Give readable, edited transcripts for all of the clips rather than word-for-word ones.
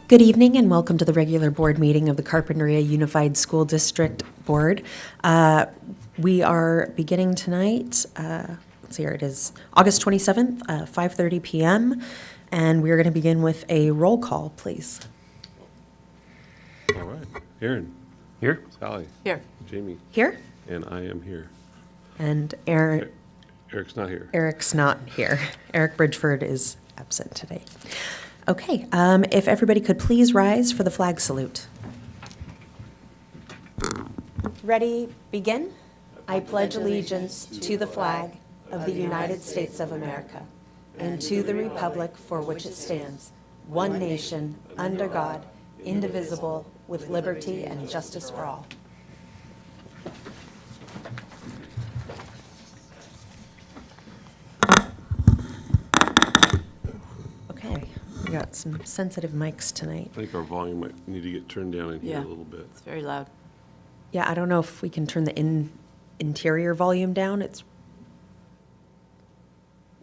Good evening and welcome to the regular board meeting of the Carpinteria Unified School District Board. We are beginning tonight, let's see here, it is August 27th, 5:30 p.m. And we're going to begin with a roll call, please. All right. Aaron. Here. Sally. Here. Jamie. Here? And I am here. And Aaron, Eric's not here. Eric's not here. Eric Bridgeford is absent today. Okay, if everybody could please rise for the flag salute. Ready, begin? I pledge allegiance to the flag of the United States of America and to the republic for which it stands, one nation, under God, indivisible, with liberty and justice for all. Okay, we got some sensitive mics tonight. I think our volume might need to get turned down in here Yeah. a little bit. It's very loud. Yeah, I don't know if we can turn the interior volume down. It's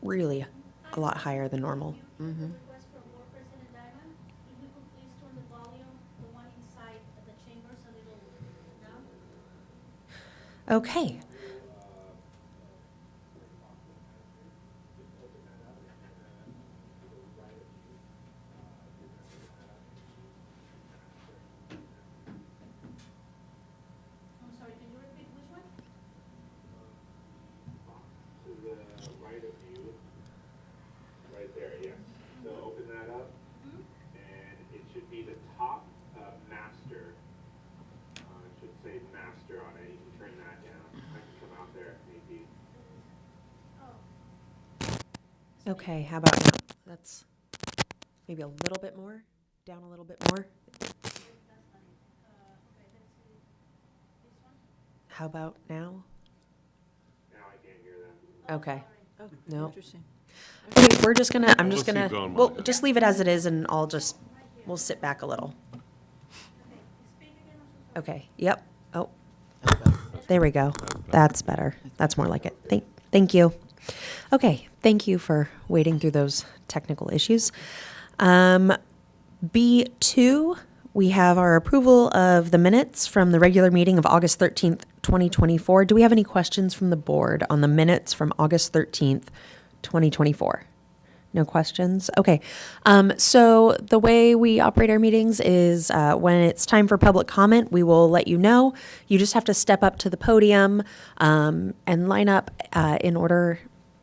really a lot higher than normal. Request for more President Diamond. If you could please turn the volume, the one inside the chambers a little down. Okay. I'm sorry, can you repeat which one? To the right of you, right there, yes. So open that up, and it should be the top master. It should say master on it. You can turn that down. I can come out there if need be. Okay, how about now? That's maybe a little bit more, down a little bit more. How about now? Now I can't hear them. Okay. Oh, No. interesting. Okay, we're just gonna, I'm just Let's gonna, keep going, well, Monica. just leave it as it is and we'll sit back a little. Okay, yep. Oh, there we go. That's better. That's more like it. Thank you. Okay, thank you for wading through those technical issues. B2, we have our approval of the minutes from the regular meeting of August 13th, 2024. Do we have any questions from the board on the minutes from August 13th, 2024? No questions? Okay. So the way we operate our meetings is when it's time for public comment, we will let you know. You just have to step up to the podium and line up in order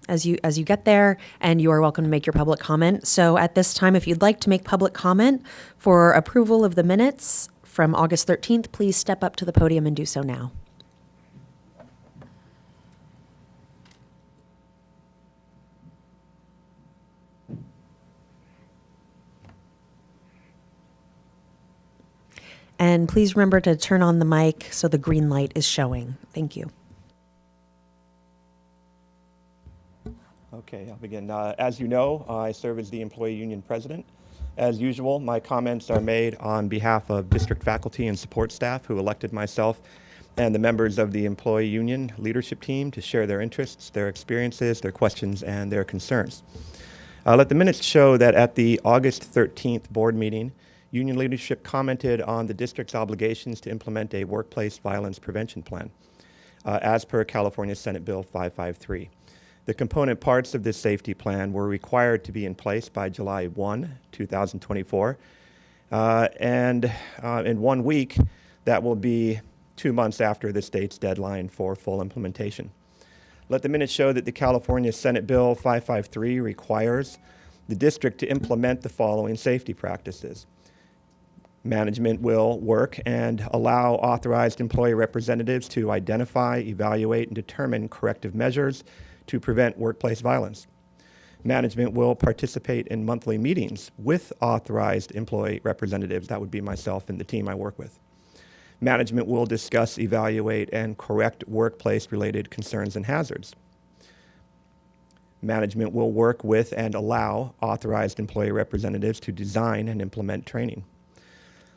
as you get there, and you are welcome to make your public comment. So at this time, if you'd like to make public comment for approval of the minutes from August 13th, please step up to the podium and do so now. And please remember to turn on the mic so the green light is showing. Thank you. Okay, I'll begin. As you know, I serve as the employee union president. As usual, my comments are made on behalf of district faculty and support staff who elected myself and the members of the employee union leadership team to share their interests, their experiences, their questions, and their concerns. Let the minutes show that at the August 13th board meeting, union leadership commented on the district's obligations to implement a workplace violence prevention plan, as per California Senate Bill 553. The component parts of this safety plan were required to be in place by July 1, 2024. And in 1 week, that will be 2 months after the state's deadline for full implementation. Let the minutes show that the California Senate Bill 553 requires the district to implement the following safety practices. Management will work and allow authorized employee representatives to identify, evaluate, and determine corrective measures to prevent workplace violence. Management will participate in monthly meetings with authorized employee representatives. That would be myself and the team I work with. Management will discuss, evaluate, and correct workplace-related concerns and hazards. Management will work with and allow authorized employee representatives to design and implement training.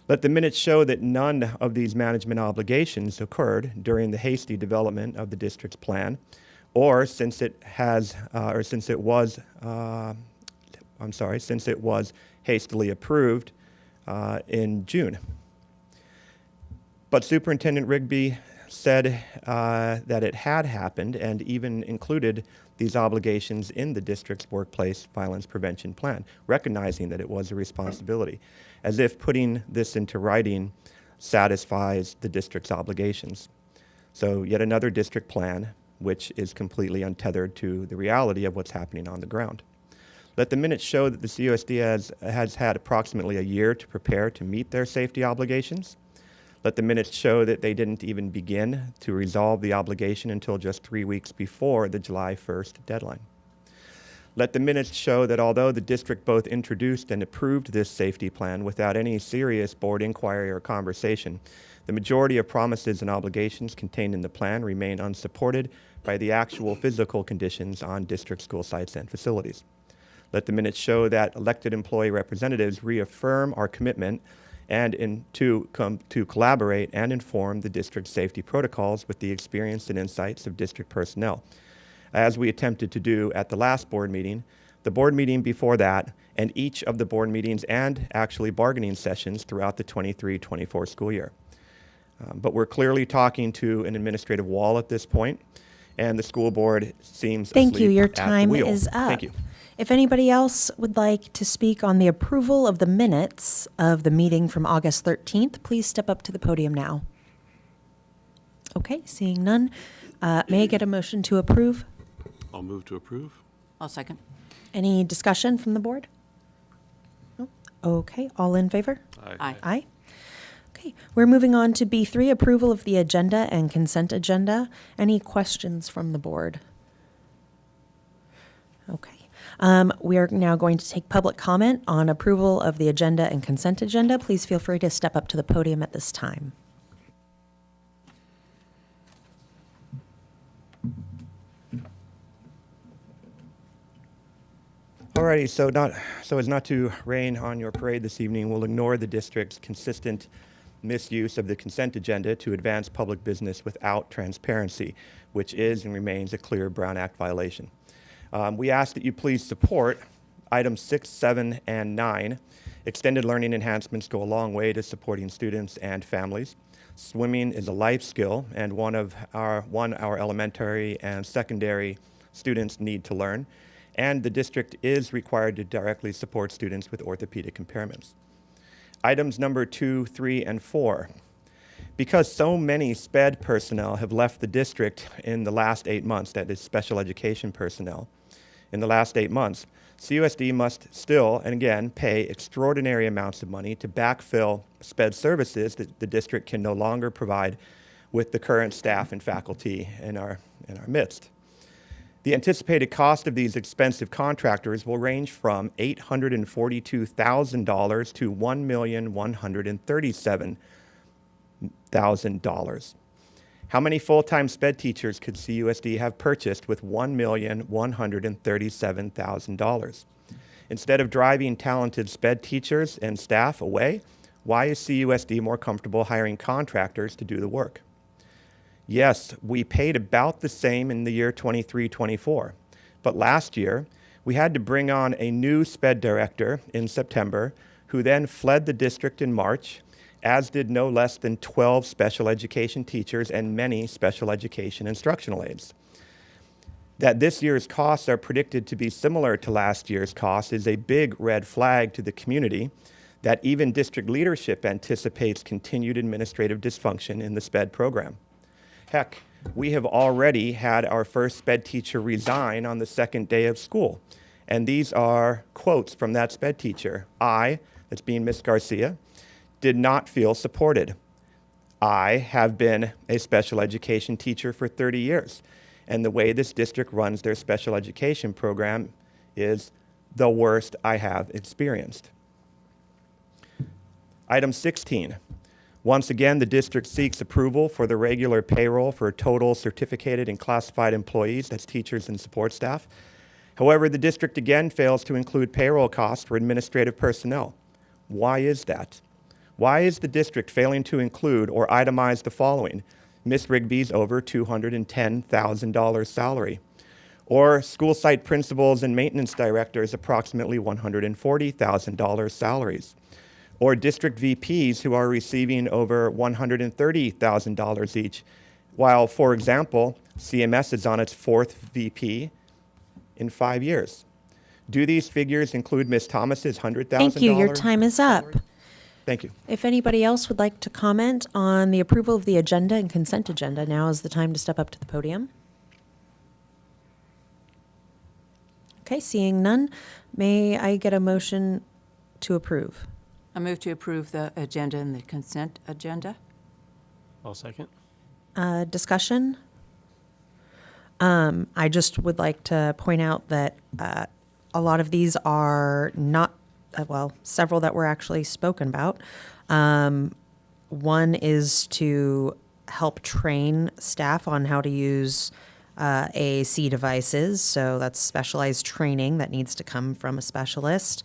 Let the minutes show that none of these management obligations occurred during the hasty development of the district's plan, or since it was hastily approved in June. But Superintendent Rigby said that it had happened and even included these obligations in the district's workplace violence prevention plan, recognizing that it was a responsibility, as if putting this into writing satisfies the district's obligations. So yet another district plan, which is completely untethered to the reality of what's happening on the ground. Let the minutes show that the CUSD has had approximately a year to prepare to meet their safety obligations. Let the minutes show that they didn't even begin to resolve the obligation until just 3 weeks before the July 1st deadline. Let the minutes show that although the district both introduced and approved this safety plan without any serious board inquiry or conversation, the majority of promises and obligations contained in the plan remain unsupported by the actual physical conditions on district school sites and facilities. Let the minutes show that elected employee representatives reaffirm our commitment and to collaborate and inform the district's safety protocols with the experience and insights of district personnel, as we attempted to do at the last board meeting, the board meeting before that, and each of the board meetings and actually bargaining sessions throughout the 23-24 school year. But we're clearly talking to an administrative wall at this point, and the school board seems Thank you. asleep Your at the time wheel. is up. Thank you. If anybody else would like to speak on the approval of the minutes of the meeting from August 13th, please step up to the podium now. Okay, seeing none. May I get a motion to approve? I'll move to approve. I'll second. Any discussion from the board? No? Okay, all in favor? Aye. Aye. Okay, we're moving on to B3, approval of the agenda and consent agenda. Any questions from the board? Okay. We are now going to take public comment on approval of the agenda and consent agenda. Please feel free to step up to the podium at this time. Alrighty, so as not to rain on your parade this evening, we'll ignore the district's consistent misuse of the consent agenda to advance public business without transparency, which is and remains a clear Brown Act violation. We ask that you please support items 6, 7, and 9. Extended learning enhancements go a long way to supporting students and families. Swimming is a life skill and one our elementary and secondary students need to learn, and the district is required to directly support students with orthopedic impairments. Items number 2, 3, and 4. Because so many SPED personnel have left the district in the last 8 months, that is special education personnel, in the last 8 months, CUSD must still, and again, pay extraordinary amounts of money to backfill SPED services that the district can no longer provide with the current staff and faculty in our midst. The anticipated cost of these expensive contractors will range from $842,000 to $1,137,000. How many full-time SPED teachers could CUSD have purchased with $1,137,000? Instead of driving talented SPED teachers and staff away, why is CUSD more comfortable hiring contractors to do the work? Yes, we paid about the same in the year 23-24, but last year we had to bring on a new SPED director in September who then fled the district in March, as did no less than 12 special education teachers and many special education instructional aides. That this year's costs are predicted to be similar to last year's costs is a big red flag to the community that even district leadership anticipates continued administrative dysfunction in the SPED program. Heck, we have already had our first SPED teacher resign on the second day of school. And these are quotes from that SPED teacher. I, that's being Miss Garcia, did not feel supported. I have been a special education teacher for 30 years, and the way this district runs their special education program is the worst I have experienced. Item 16. Once again, the district seeks approval for the regular payroll for total certificated and classified employees, that's teachers and support staff. However, the district again fails to include payroll costs for administrative personnel. Why is that? Why is the district failing to include or itemize the following? Ms. Rigby's over $210,000 salary, or school site principals and maintenance directors approximately $140,000 salaries, or district VPs who are receiving over $130,000 each, while, for example, CMS is on its fourth VP in 5 years. Do these figures include Ms. Thomas's $100,000? Thank you. Your time is up. Thank you. If anybody else would like to comment on the approval of the agenda and consent agenda, now is the time to step up to the podium. Okay, seeing none, may I get a motion to approve? I move to approve the agenda and the consent agenda. I'll second. Discussion? I just would like to point out that a lot of these are not, well, several that were actually spoken about. One is to help train staff on how to use AAC devices. So that's specialized training that needs to come from a specialist.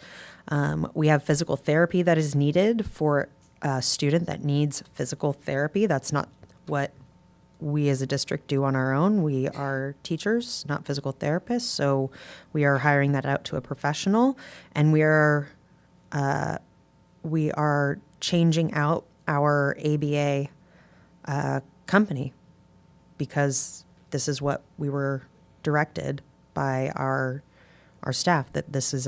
We have physical therapy that is needed for a student that needs physical therapy. That's not what we as a district do on our own. We are teachers, not physical therapists. So we are hiring that out to a professional, and we are changing out our ABA company because this is what we were directed by our staff, that this is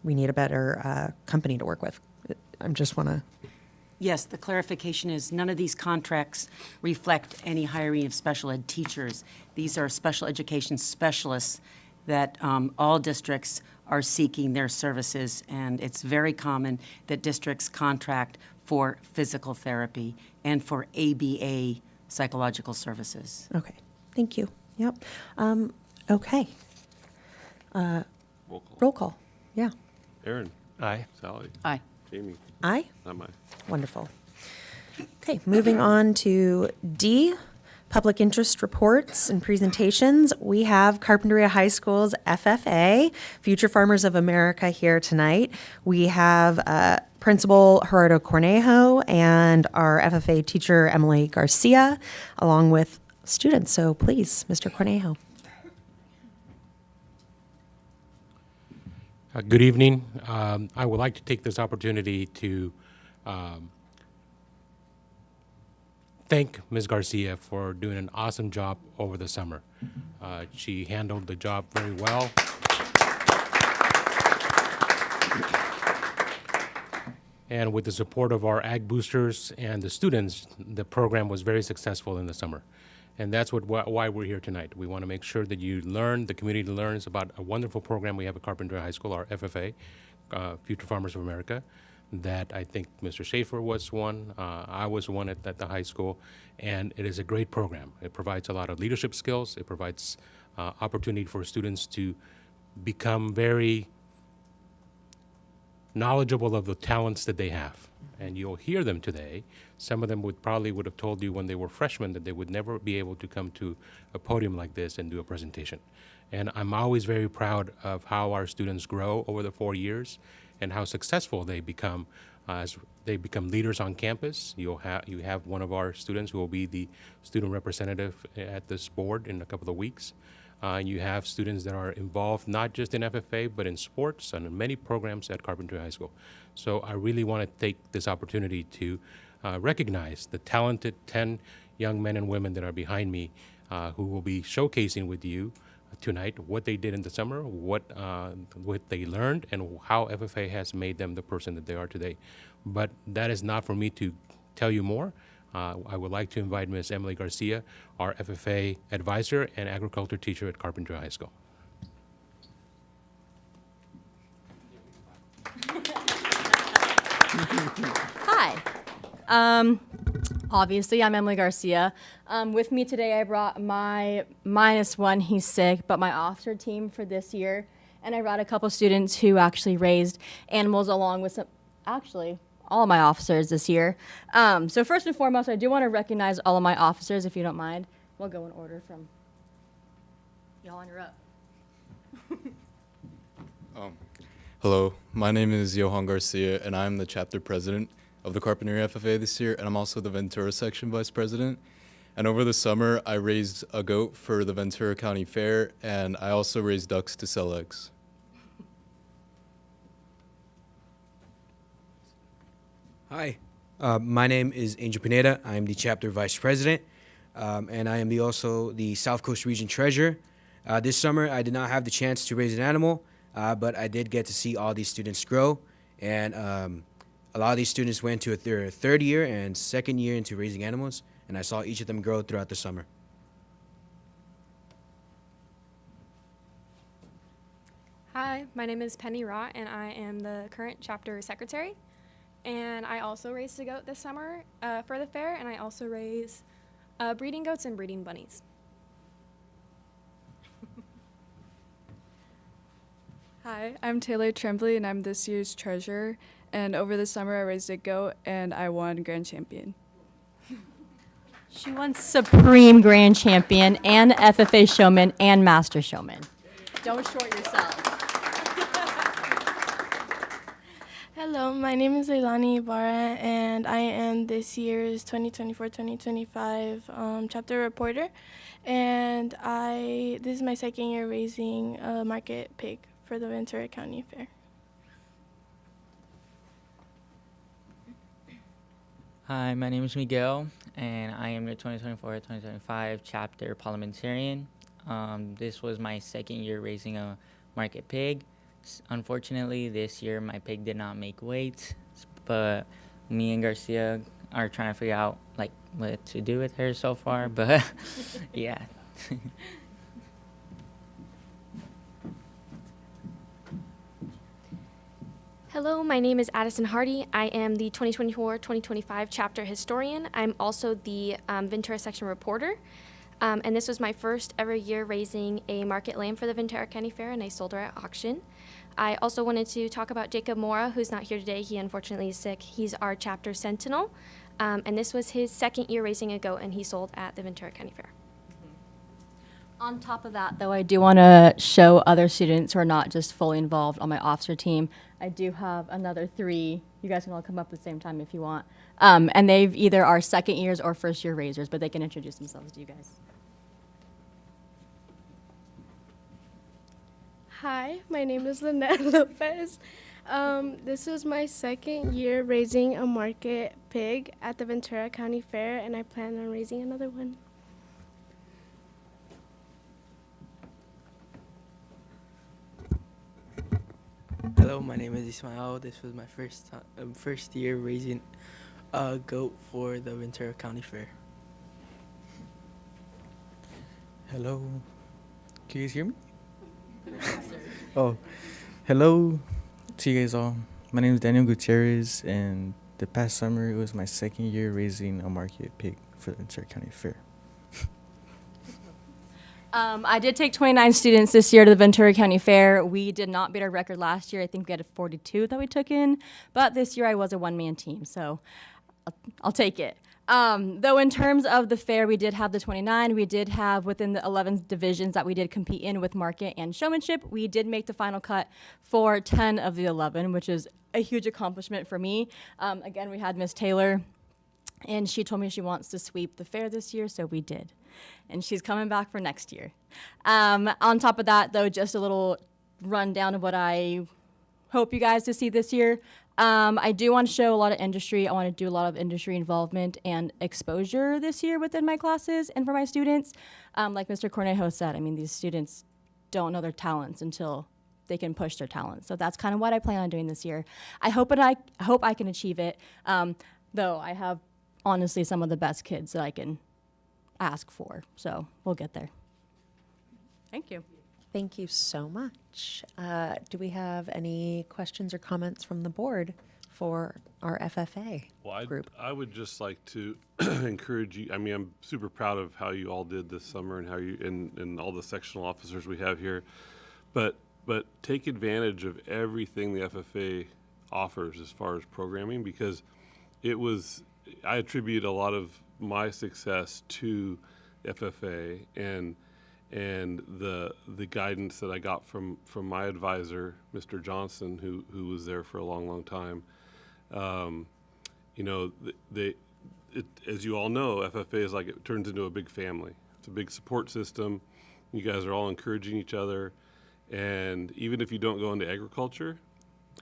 we need a better company to work with. I just want to. Yes, the clarification is none of these contracts reflect any hiring of special ed teachers. These are special education specialists that all districts are seeking their services, and it's very common that districts contract for physical therapy and for ABA psychological services. Okay, thank you. Yep. Okay. Roll call. Roll call. Yeah. Aaron, Aye. Sally, Aye. Jamie, Aye. I'm aye. Wonderful. Okay, moving on to D, public interest reports and presentations. We have Carpinteria High School's FFA, Future Farmers of America, here tonight. We have Principal Gerardo Cornejo and our FFA teacher, Emily Garcia, along with students. So please, Mr. Cornejo. Good evening. I would like to take this opportunity to thank Ms. Garcia for doing an awesome job over the summer. She handled the job very well. And with the support of our Ag Boosters and the students, the program was very successful in the summer. And that's why we're here tonight. We want to make sure that you learn, the community learns about a wonderful program we have at Carpinteria High School, our FFA, Future Farmers of America, that I think Mr. Schaefer was one, I was one at the high school, and it is a great program. It provides a lot of leadership skills. It provides opportunity for students to become very knowledgeable of the talents that they have. And you'll hear them today. Some of them would have told you when they were freshmen that they would never be able to come to a podium like this and do a presentation. And I'm always very proud of how our students grow over the 4 years and how successful they become as they become leaders on campus. You have one of our students who will be the student representative at this board in a couple of weeks. You have students that are involved not just in FFA, but in sports and in many programs at Carpinteria High School. So I really want to take this opportunity to recognize the talented 10 young men and women that are behind me who will be showcasing with you tonight what they did in the summer, what they learned, and how FFA has made them the person that they are today. But that is not for me to tell you more. I would like to invite Ms. Emily Garcia, our FFA advisor and agriculture teacher at Carpinteria High School. Hi. Obviously, I'm Emily Garcia. With me today, I brought my -1, he's sick, but my officer team for this year. And I brought a couple students who actually raised animals along with all of my officers this year. So first and foremost, I do want to recognize all of my officers, if you don't mind. We'll go in order from y'all on your up. Hello, my name is Johan Garcia, and I'm the chapter president of the Carpinteria FFA this year, and I'm also the Ventura section vice president. And over the summer, I raised a goat for the Ventura County Fair, and I also raised ducks to sell eggs. Hi, my name is Angel Pineda. I am the chapter vice president, and I am also the South Coast Region treasurer. This summer, I did not have the chance to raise an animal, but I did get to see all these students grow, and a lot of these students went to their third year and second year into raising animals, and I saw each of them grow throughout the summer. Hi, my name is Penny Rott, and I am the current chapter secretary. And I also raised a goat this summer for the fair, and I also raise breeding goats and breeding bunnies. Hi, I'm Taylor Tremblay, and I'm this year's treasurer. And over the summer, I raised a goat, and I won grand champion. She won Supreme Grand Champion and FFA Showman and Master Showman. Don't short yourself. Hello, my name is Leilani Ibarra, and I am this year's 2024-2025 chapter reporter. And this is my second year raising a market pig for the Ventura County Fair. Hi, my name is Miguel, and I am your 2024-2025 chapter parliamentarian. This was my second year raising a market pig. Unfortunately, this year my pig did not make weight, but me and Garcia are trying to figure out like what to do with her so far, but yeah. Hello, my name is Addison Hardy. I am the 2024-2025 chapter historian. I'm also the Ventura section reporter. And this was my first ever year raising a market lamb for the Ventura County Fair, and I sold her at auction. I also wanted to talk about Jacob Mora, who's not here today. He unfortunately is sick. He's our chapter sentinel. And this was his second year raising a goat, and he sold at the Ventura County Fair. On top of that, though, I do want to show other students who are not just fully involved on my officer team. I do have another 3. You guys can all come up at the same time if you want. And they've either are second years or first year raisers, but they can introduce themselves to you guys. Hi, my name is Lynette Lopez. This is my second year raising a market pig at the Ventura County Fair, and I plan on raising another one. Hello, my name is Ismael. This was my first year raising a goat for the Ventura County Fair. Hello, can you guys hear me? Oh, hello to you guys all. My name is Daniel Gutierrez, and the past summer it was my second year raising a market pig for the Ventura County Fair. I did take 29 students this year to the Ventura County Fair. We did not beat our record last year. I think we had a 42 that we took in, but this year I was a one-man team, so I'll take it. Though in terms of the fair, we did have the 29. We did have within the 11 divisions that we did compete in with market and showmanship. We did make the final cut for 10 of the 11, which is a huge accomplishment for me. Again, we had Miss Taylor, and she told me she wants to sweep the fair this year, so we did. And she's coming back for next year. On top of that, though, just a little rundown of what I hope you guys to see this year. I do want to show a lot of industry. I want to do a lot of industry involvement and exposure this year within my classes and for my students. Like Mr. Cornejo said, I mean, these students don't know their talents until they can push their talents. So that's kind of what I plan on doing this year. I hope I can achieve it, though I have honestly some of the best kids that I can ask for. So we'll get there. Thank you. Thank you so much. Do we have any questions or comments from the board for our FFA group? I would just like to encourage you. I mean, I'm super proud of how you all did this summer and how you and all the sectional officers we have here. But take advantage of everything the FFA offers as far as programming, because I attribute a lot of my success to FFA and the guidance that I got from my advisor, Mr. Johnson, who was there for a long time. You know, as you all know, FFA is like, it turns into a big family. It's a big support system. You guys are all encouraging each other, and even if you don't go into agriculture,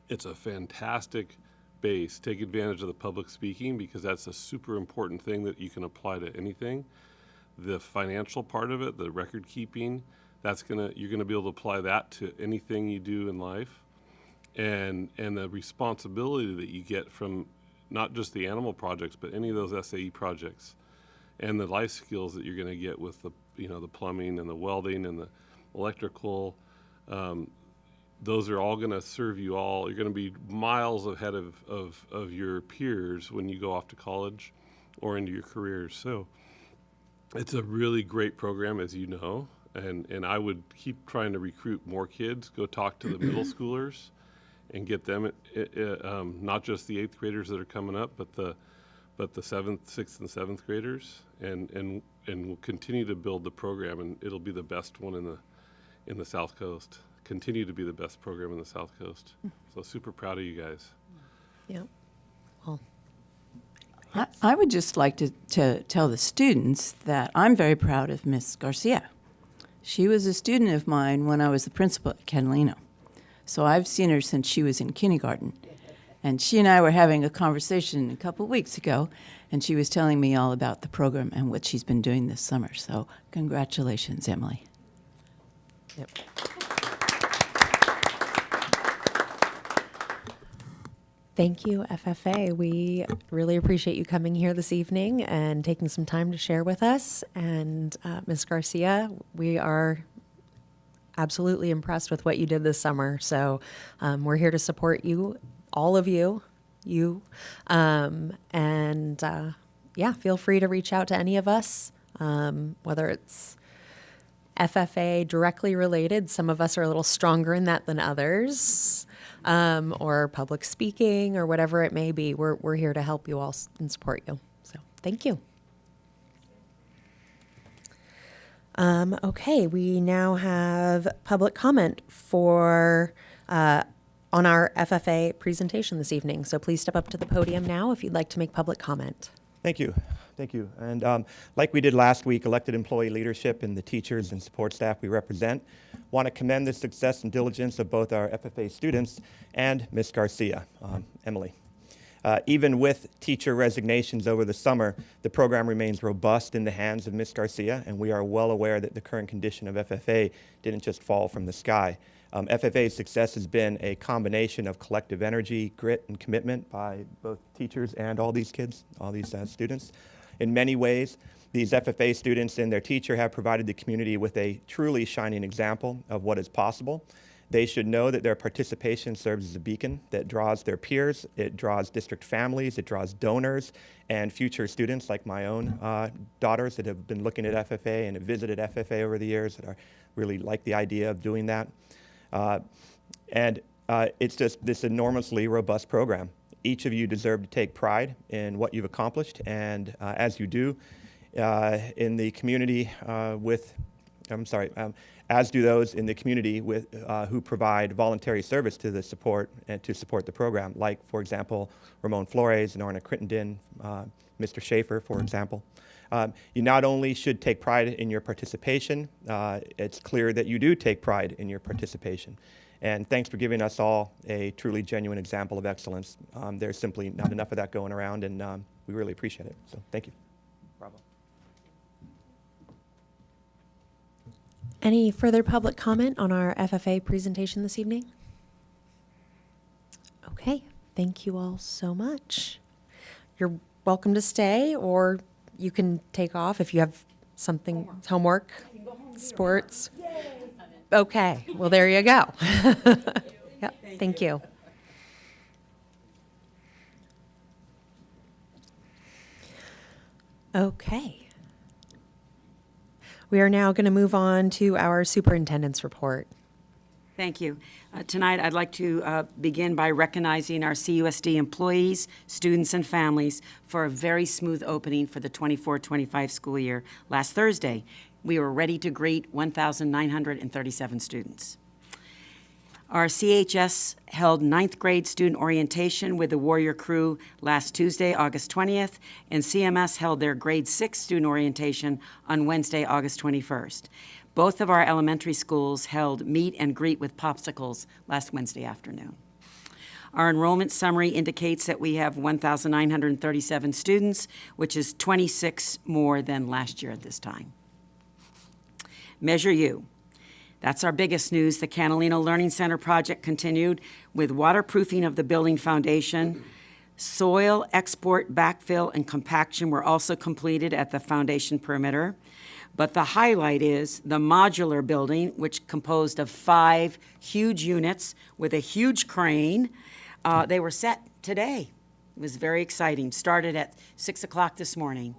it's a fantastic base, take advantage of the public speaking, because that's a super important thing that you can apply to anything. The financial part of it, the record keeping, you're gonna be able to apply that to anything you do in life. And the responsibility that you get from not just the animal projects, but any of those SAE projects, and the life skills that you're gonna get with the plumbing and the welding and the electrical, those are all gonna serve you all. You're gonna be miles ahead of your peers when you go off to college or into your careers. So it's a really great program, as you know, and I would keep trying to recruit more kids. Go talk to the middle schoolers and get them, not just the 8th graders that are coming up, but the 7th, 6th, and 7th graders, and we'll continue to build the program, and it'll be the best one in the South Coast. Continue to be the best program in the South Coast. So super proud of you guys. Yeah. Well, I would just like to tell the students that I'm very proud of Miss Garcia. She was a student of mine when I was the principal at Catalino. So I've seen her since she was in kindergarten. And she and I were having a conversation a couple weeks ago, and she was telling me all about the program and what she's been doing this summer. So congratulations, Emily. Yep. Thank you, FFA. We really appreciate you coming here this evening and taking some time to share with us. And Ms. Garcia, we are absolutely impressed with what you did this summer. So we're here to support you, all of you. Yeah, feel free to reach out to any of us, whether it's FFA directly related. Some of us are a little stronger in that than others. Or public speaking, or whatever it may be. We're here to help you all and support you. So thank you. Okay, we now have public comment on our FFA presentation this evening. So please step up to the podium now if you'd like to make public comment. Thank you. Thank you. And like we did last week, elected employee leadership and the teachers and support staff we represent want to commend the success and diligence of both our FFA students and Ms. Garcia, Emily. Even with teacher resignations over the summer, the program remains robust in the hands of Ms. Garcia, and we are well aware that the current condition of FFA didn't just fall from the sky. FFA's success has been a combination of collective energy, grit, and commitment by both teachers and all these kids, all these students. In many ways, these FFA students and their teacher have provided the community with a truly shining example of what is possible. They should know that their participation serves as a beacon that draws their peers, it draws district families, it draws donors, and future students like my own daughters that have been looking at FFA and have visited FFA over the years that are really like the idea of doing that. It's just this enormously robust program. Each of you deserve to take pride in what you've accomplished, and as you do in the community as do those in the community who provide voluntary service to the support and to support the program, like, for example, Ramon Flores and Orna Crittenden, Mr. Schaefer, for example. You not only should take pride in your participation, it's clear that you do take pride in your participation. And thanks for giving us all a truly genuine example of excellence. There's simply not enough of that going around, and we really appreciate it. So thank you. Bravo. Any further public comment on our FFA presentation this evening? Okay, thank you all so much. You're welcome to stay, or you can take off if you have something, homework, sports. Okay, well, there you go. Yep, thank you. Okay. We are now going to move on to our superintendent's report. Thank you. Tonight, I'd like to begin by recognizing our CUSD employees, students, and families for a very smooth opening for the 24-25 school year last Thursday. We were ready to greet 1,937 students. Our CHS held 9th grade student orientation with the Warrior Crew last Tuesday, August 20th, and CMS held their grade 6 student orientation on Wednesday, August 21st. Both of our elementary schools held meet and greet with popsicles last Wednesday afternoon. Our enrollment summary indicates that we have 1,937 students, which is 26 more than last year at this time. Measure U. That's our biggest news. The Catalina Learning Center project continued with waterproofing of the building foundation. Soil export, backfill, and compaction were also completed at the foundation perimeter. But the highlight is the modular building, which composed of 5 huge units with a huge crane. They were set today. It was very exciting. Started at 6 o'clock this morning.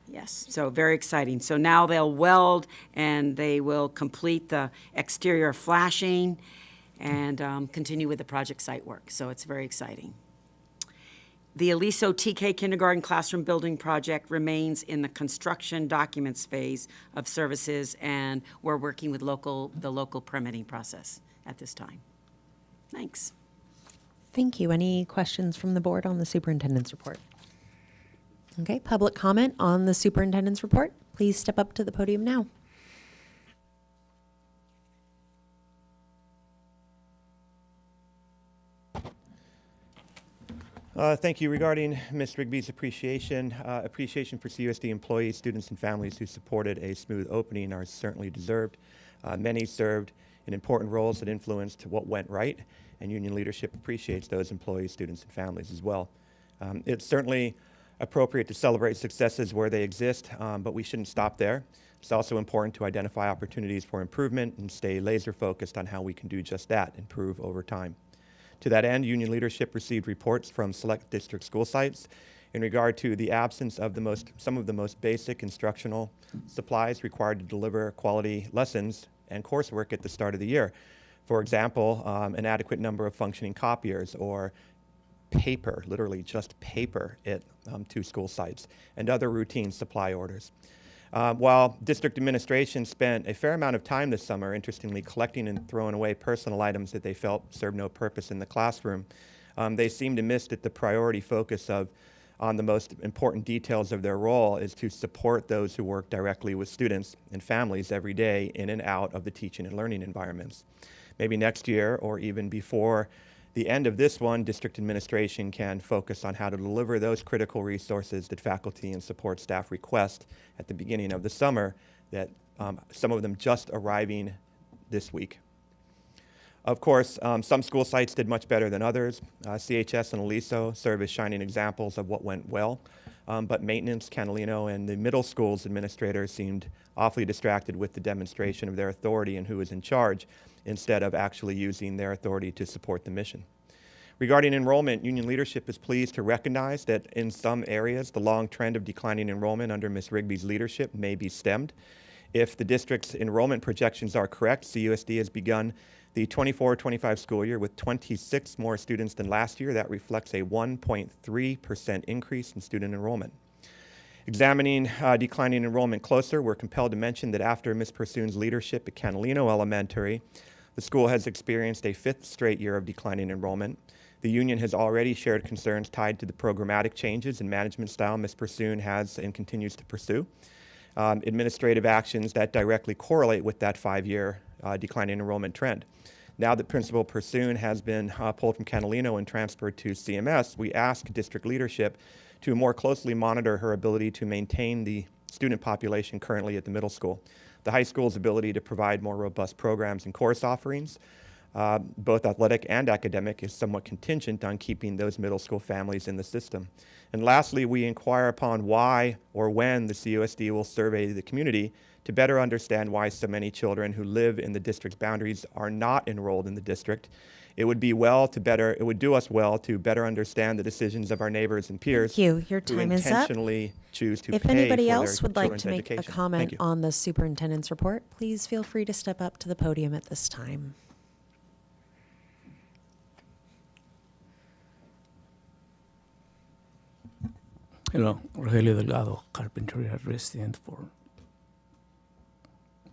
Yes, so very exciting. So now they'll weld and they will complete the exterior flashing and continue with the project site work. So it's very exciting. The Aliso TK Kindergarten Classroom Building Project remains in the construction documents phase of services, and we're working with the local permitting process at this time. Thanks. Thank you. Any questions from the board on the superintendent's report? Okay, public comment on the superintendent's report. Please step up to the podium now. Thank you. Regarding Ms. Rigby's appreciation for CUSD employees, students, and families who supported a smooth opening are certainly deserved. Many served in important roles that influenced what went right, and union leadership appreciates those employees, students, and families as well. It's certainly appropriate to celebrate successes where they exist, but we shouldn't stop there. It's also important to identify opportunities for improvement and stay laser focused on how we can do just that, improve over time. To that end, union leadership received reports from select district school sites in regard to the absence of some of the most basic instructional supplies required to deliver quality lessons and coursework at the start of the year. For example, an adequate number of functioning copiers or paper, literally just paper at 2 school sites, and other routine supply orders. While district administration spent a fair amount of time this summer, interestingly, collecting and throwing away personal items that they felt served no purpose in the classroom, they seemed to miss that the priority focus on the most important details of their role is to support those who work directly with students and families every day in and out of the teaching and learning environments. Maybe next year or even before the end of this one, district administration can focus on how to deliver those critical resources that faculty and support staff request at the beginning of the summer, that some of them just arriving this week. Of course, some school sites did much better than others. CHS and Aliso serve as shining examples of what went well, but maintenance, Catalino, and the middle school's administrators seemed awfully distracted with the demonstration of their authority and who is in charge, instead of actually using their authority to support the mission. Regarding enrollment, union leadership is pleased to recognize that in some areas, the long trend of declining enrollment under Ms. Rigby's leadership may be stemmed. If the district's enrollment projections are correct, CUSD has begun the 24-25 school year with 26 more students than last year. That reflects a 1.3% increase in student enrollment. Examining declining enrollment closer, we're compelled to mention that after Ms. Pursoon's leadership at Catalino Elementary, the school has experienced a 5th straight year of declining enrollment. The union has already shared concerns tied to the programmatic changes in management style Ms. Pursoon has and continues to pursue. Administrative actions that directly correlate with that 5-year declining enrollment trend. Now that Principal Pursoon has been pulled from Catalino and transferred to CMS, we ask district leadership to more closely monitor her ability to maintain the student population currently at the middle school. The high school's ability to provide more robust programs and course offerings, both athletic and academic, is somewhat contingent on keeping those middle school families in the system. And lastly, we inquire upon why or when the CUSD will survey the community to better understand why so many children who live in the district's boundaries are not enrolled in the district. It would do us well to better understand the decisions of our neighbors and peers. Thank you. Your who time is up. intentionally choose to If pay anybody for else their would like children's to make a education. Thank comment you. on the superintendent's report, please feel free to step up to the podium at this time. Hello, Rogelio Delgado, Carpinteria resident for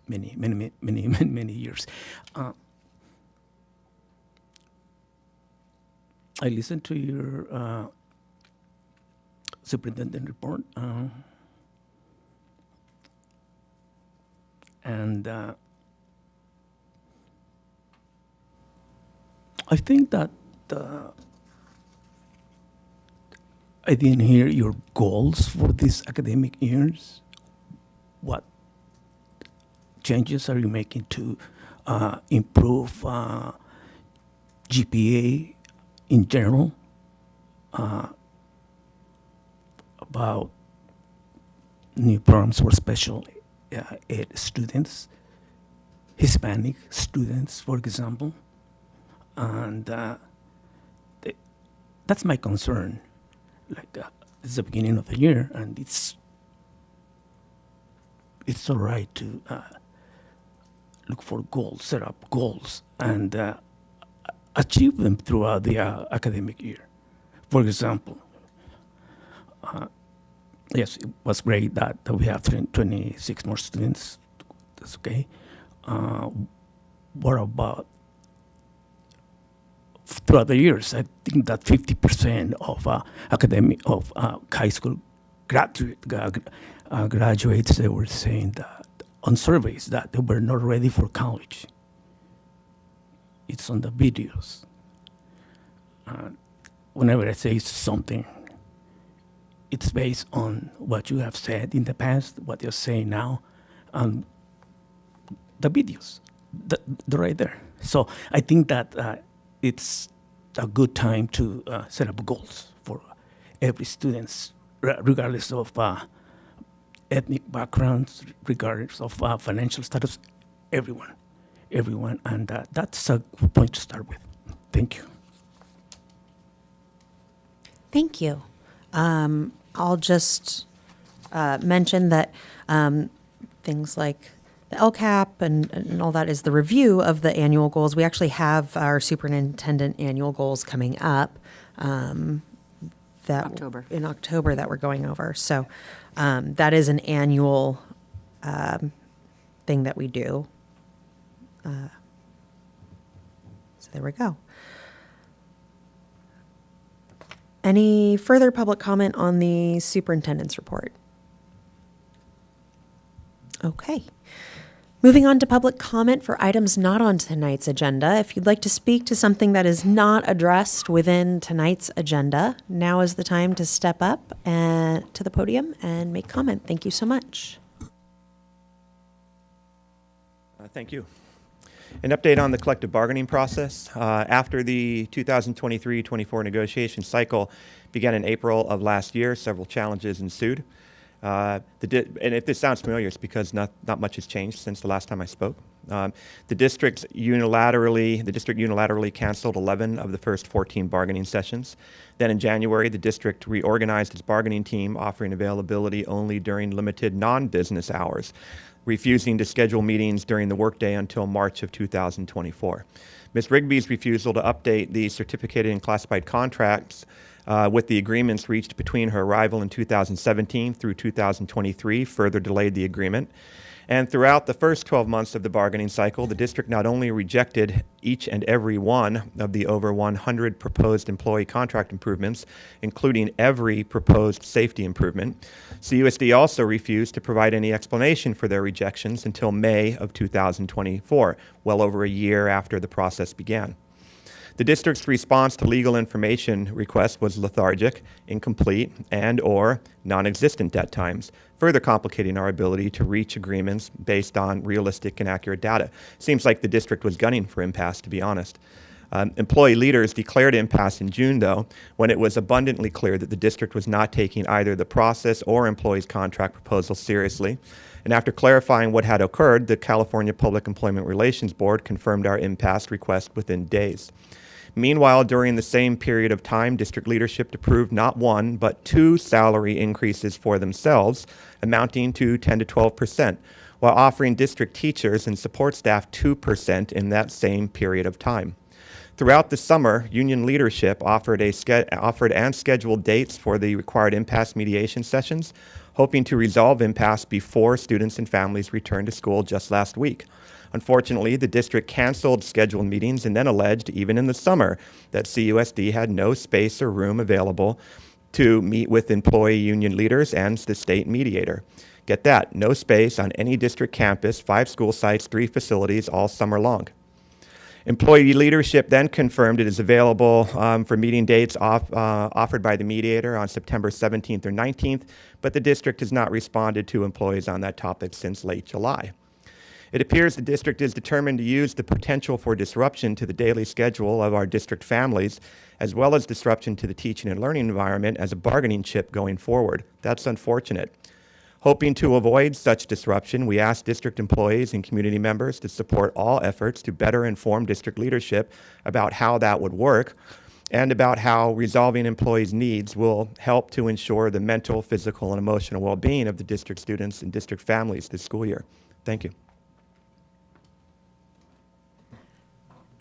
many years. I listened to your superintendent report, and I think that I didn't hear your goals for this academic years. What changes are you making to improve GPA in general? About new programs for special ed students, Hispanic students, for example, and that's my concern. Like it's the beginning of the year, and it's all right to look for goals, set up goals, and achieve them throughout the academic year. For example, yes, it was great that we have 26 more students. That's okay. What about throughout the years? I think that 50% of high school graduates, they were saying that on surveys that they were not ready for college. It's on the videos. Whenever I say something, it's based on what you have said in the past, what you're saying now, and the videos, they're right there. So I think that it's a good time to set up goals for every student, regardless of ethnic backgrounds, regardless of financial status, everyone, and that's a good point to start with. Thank you. Thank you. I'll just mention that things like the LCAP and all that is the review of the annual goals. We actually have our superintendent annual goals coming up in October that we're going over. So that is an annual thing that we do. So there we go. Any further public comment on the superintendent's report? Okay. Moving on to public comment for items not on tonight's agenda. If you'd like to speak to something that is not addressed within tonight's agenda, now is the time to step up to the podium and make comment. Thank you so much. Thank you. An update on the collective bargaining process. After the 2023-24 negotiation cycle began in April of last year, several challenges ensued. And if this sounds familiar, it's because not much has changed since the last time I spoke. The district unilaterally canceled 11 of the first 14 bargaining sessions. Then in January, the district reorganized its bargaining team, offering availability only during limited non-business hours, refusing to schedule meetings during the workday until March of 2024. Ms. Rigby's refusal to update the certificated and classified contracts with the agreements reached between her arrival in 2017 through 2023 further delayed the agreement. And throughout the first 12 months of the bargaining cycle, the district not only rejected each and every one of the over 100 proposed employee contract improvements, including every proposed safety improvement, CUSD also refused to provide any explanation for their rejections until May of 2024, well over a year after the process began. The district's response to legal information requests was lethargic, incomplete, and/or non-existent at times, further complicating our ability to reach agreements based on realistic and accurate data. Seems like the district was gunning for impasse, to be honest. Employee leaders declared impasse in June, though, when it was abundantly clear that the district was not taking either the process or employees' contract proposals seriously. And after clarifying what had occurred, the California Public Employment Relations Board confirmed our impasse request within days. Meanwhile, during the same period of time, district leadership approved not one, but two salary increases for themselves, amounting to 10 to 12%, while offering district teachers and support staff 2% in that same period of time. Throughout the summer, union leadership offered and scheduled dates for the required impasse mediation sessions, hoping to resolve impasse before students and families returned to school just last week. Unfortunately, the district canceled scheduled meetings and then alleged, even in the summer, that CUSD had no space or room available to meet with employee union leaders and the state mediator. Get that, no space on any district campus, 5 school sites, 3 facilities all summer long. Employee leadership then confirmed it is available for meeting dates offered by the mediator on September 17th or 19th, but the district has not responded to employees on that topic since late July. It appears the district is determined to use the potential for disruption to the daily schedule of our district families, as well as disruption to the teaching and learning environment as a bargaining chip going forward. That's unfortunate. Hoping to avoid such disruption, we ask district employees and community members to support all efforts to better inform district leadership about how that would work and about how resolving employees' needs will help to ensure the mental, physical, and emotional well-being of the district students and district families this school year. Thank you.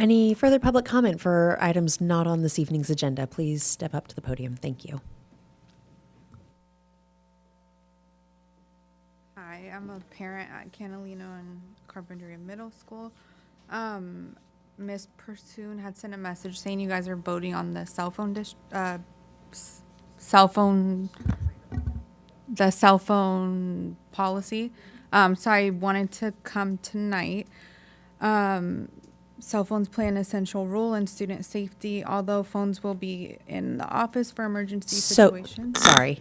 Any further public comment for items not on this evening's agenda? Please step up to the podium. Thank you. Hi, I'm a parent at Canalino and Carpinteria Middle School. Ms. Pursoon had sent a message saying you guys are voting on the cell phone policy. So I wanted to come tonight. Cell phones play an essential role in student safety, although phones will be in the office for emergency situations. Sorry,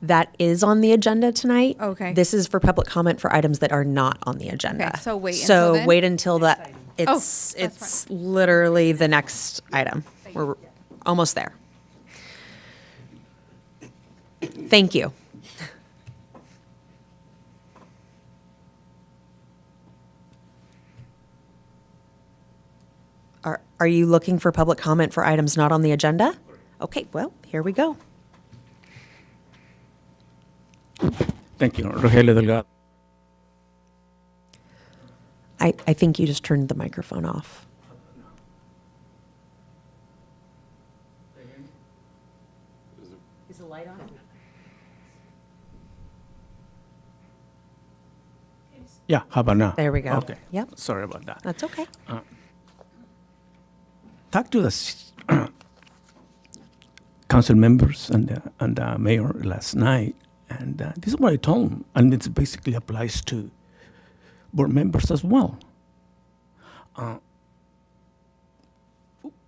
that is on the agenda tonight. Okay. This is for public comment for items that are not on the agenda. Okay, so wait until So then? wait until that. That's It's literally the next item. We're almost there. Thank you. Are you looking for public comment for items not on the agenda? Okay, well, here we go. Thank you, Rogelio Delgado. I think you just turned the microphone off. Is the light on? Yeah, how about now? There we go. Okay. Yep. Sorry about that. That's okay. Talked to the council members and the mayor last night, and this is what I told them, and it basically applies to board members as well.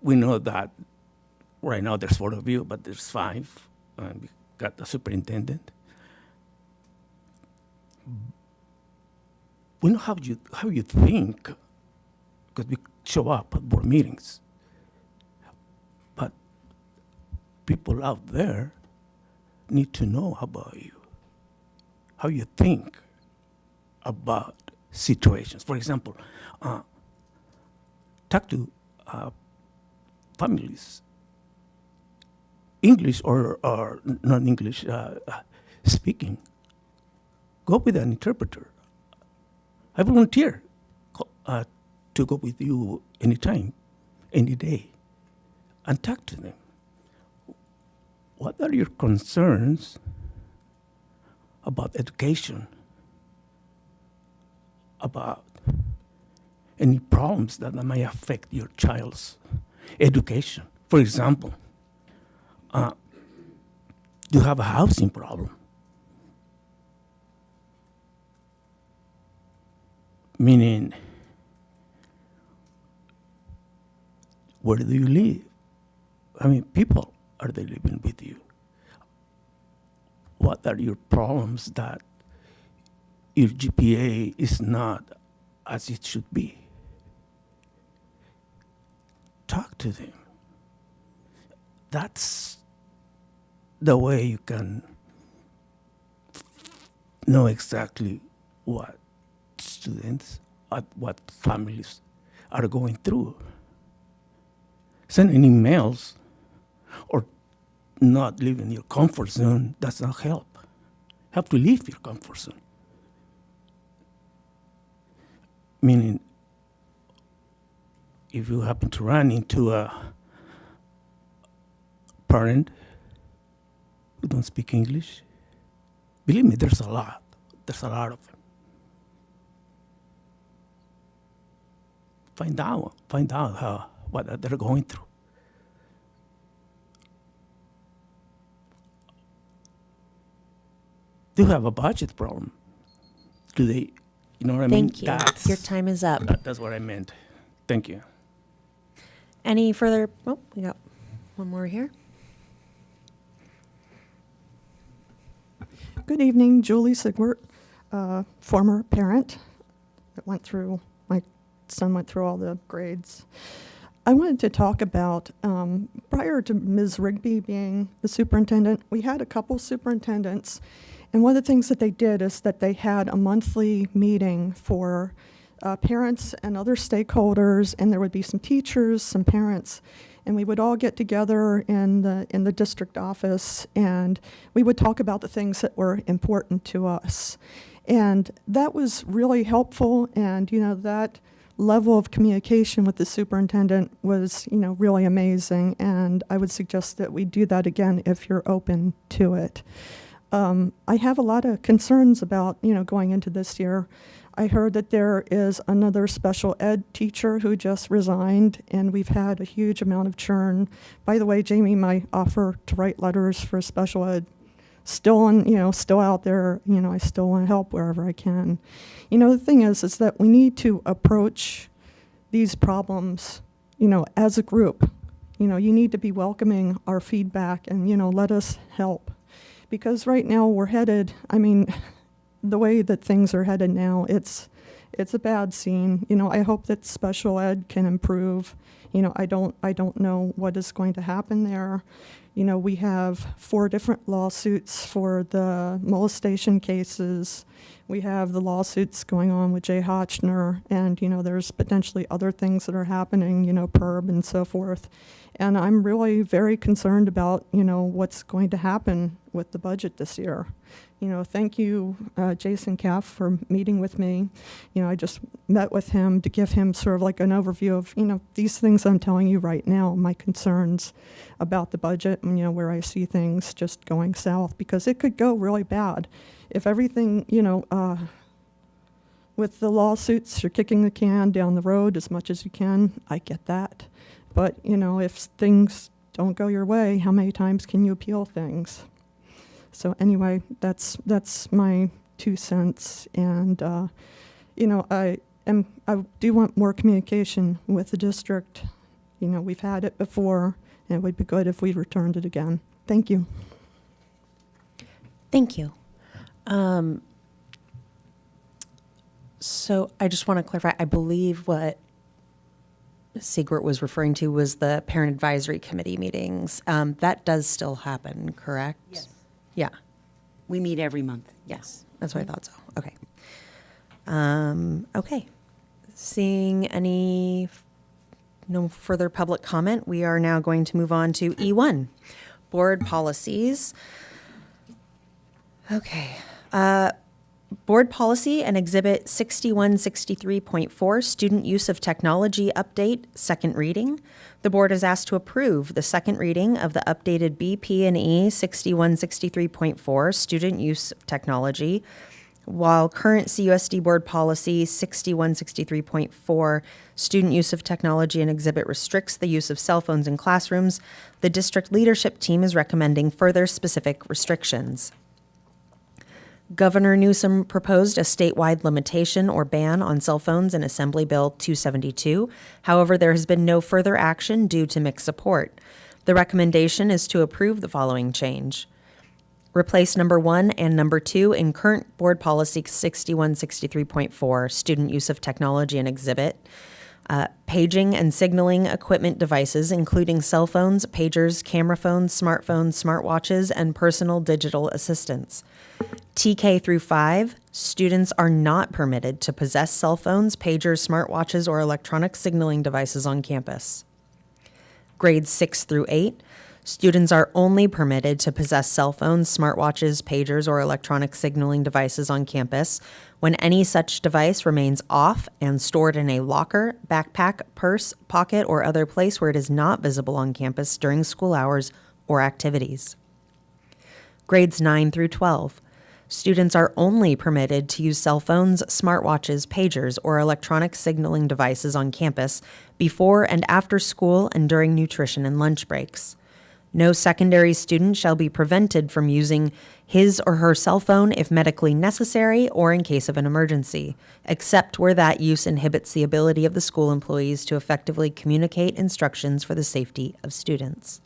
We know that right now there's 4 of you, but there's 5. We got the superintendent. We know how you think, because we show up at board meetings. But people out there need to know about you, how you think about situations. For example, talk to families, English or non-English speaking. Go with an interpreter. I volunteer to go with you anytime, any day, and talk to them. What are your concerns about education? About any problems that may affect your child's education? For example, do you have a housing problem? Meaning, where do you live? I mean, people, are they living with you? What are your problems that your GPA is not as it should be? Talk to them. That's the way you can know exactly what students, what families are going through. Sending emails or not leaving your comfort zone does not help. You have to leave your comfort zone. Meaning, if you happen to run into a parent who don't speak English, believe me, there's a lot. There's a lot of them. Find out what they're going through. Do you have a budget problem? Do they, you know what I mean? Thank you. Your time is up. That's what I meant. Thank you. Any further? Oh, we got one more here. Good evening, Julie Sigwart, former parent that my son went through all the grades. I wanted to talk about, prior to Ms. Rigby being the superintendent, we had a couple superintendents, and one of the things that they did is that they had a monthly meeting for parents and other stakeholders, and there would be some teachers, some parents, and we would all get together in the district office, and we would talk about the things that were important to us. And that was really helpful, and that level of communication with the superintendent was really amazing, and I would suggest that we do that again if you're open to it. I have a lot of concerns about going into this year. I heard that there is another special ed teacher who just resigned, and we've had a huge amount of churn. By the way, Jamie, my offer to write letters for special ed still out there. I still want to help wherever I can. The thing is that we need to approach these problems, as a group. You need to be welcoming our feedback and, let us help. Because right now we're headed, the way that things are headed now, it's a bad scene. I hope that special ed can improve. I don't know what is going to happen there. We have 4 different lawsuits for the molestation cases. We have the lawsuits going on with Jay Hotchner, and there's potentially other things that are happening, PERB and so forth. And I'm really very concerned about, what's going to happen with the budget this year. Thank you, Jason Caff, for meeting with me. I just met with him to give him sort of like an overview of, these things I'm telling you right now, my concerns about the budget, and, where I see things just going south, because it could go really bad. If everything, with the lawsuits, you're kicking the can down the road as much as you can. I get that. But, if things don't go your way, how many times can you appeal things? So anyway, that's my 2 cents. And, I do want more communication with the district. We've had it before, and it would be good if we returned it again. Thank you. Thank you. So I just want to clarify, I believe what Sigwart was referring to was the Parent Advisory Committee meetings. That does still happen, correct? Yes. Yeah. We meet every month. Yes, that's what I thought so. Okay. Okay. Seeing no further public comment, we are now going to move on to E1, board policies. Okay. Board policy and exhibit 6163.4, student use of technology update, second reading. The board is asked to approve the second reading of the updated BP&E 6163.4, student use of technology, while current CUSD board policy 6163.4, student use of technology and exhibit restricts the use of cell phones in classrooms. The district leadership team is recommending further specific restrictions. Governor Newsom proposed a statewide limitation or ban on cell phones in Assembly Bill 272. However, there has been no further action due to mixed support. The recommendation is to approve the following change. Replace number 1 and number 2 in current board policy 6163.4, student use of technology and exhibit. Paging and signaling equipment devices, including cell phones, pagers, camera phones, smartphones, smartwatches, and personal digital assistants. TK through 5, students are not permitted to possess cell phones, pagers, smartwatches, or electronic signaling devices on campus. Grades 6 through 8, students are only permitted to possess cell phones, smartwatches, pagers, or electronic signaling devices on campus when any such device remains off and stored in a locker, backpack, purse, pocket, or other place where it is not visible on campus during school hours or activities. Grades 9 through 12. Students are only permitted to use cell phones, smartwatches, pagers, or electronic signaling devices on campus before and after school and during nutrition and lunch breaks. No secondary student shall be prevented from using his or her cell phone if medically necessary or in case of an emergency, except where that use inhibits the ability of the school employees to effectively communicate instructions for the safety of students.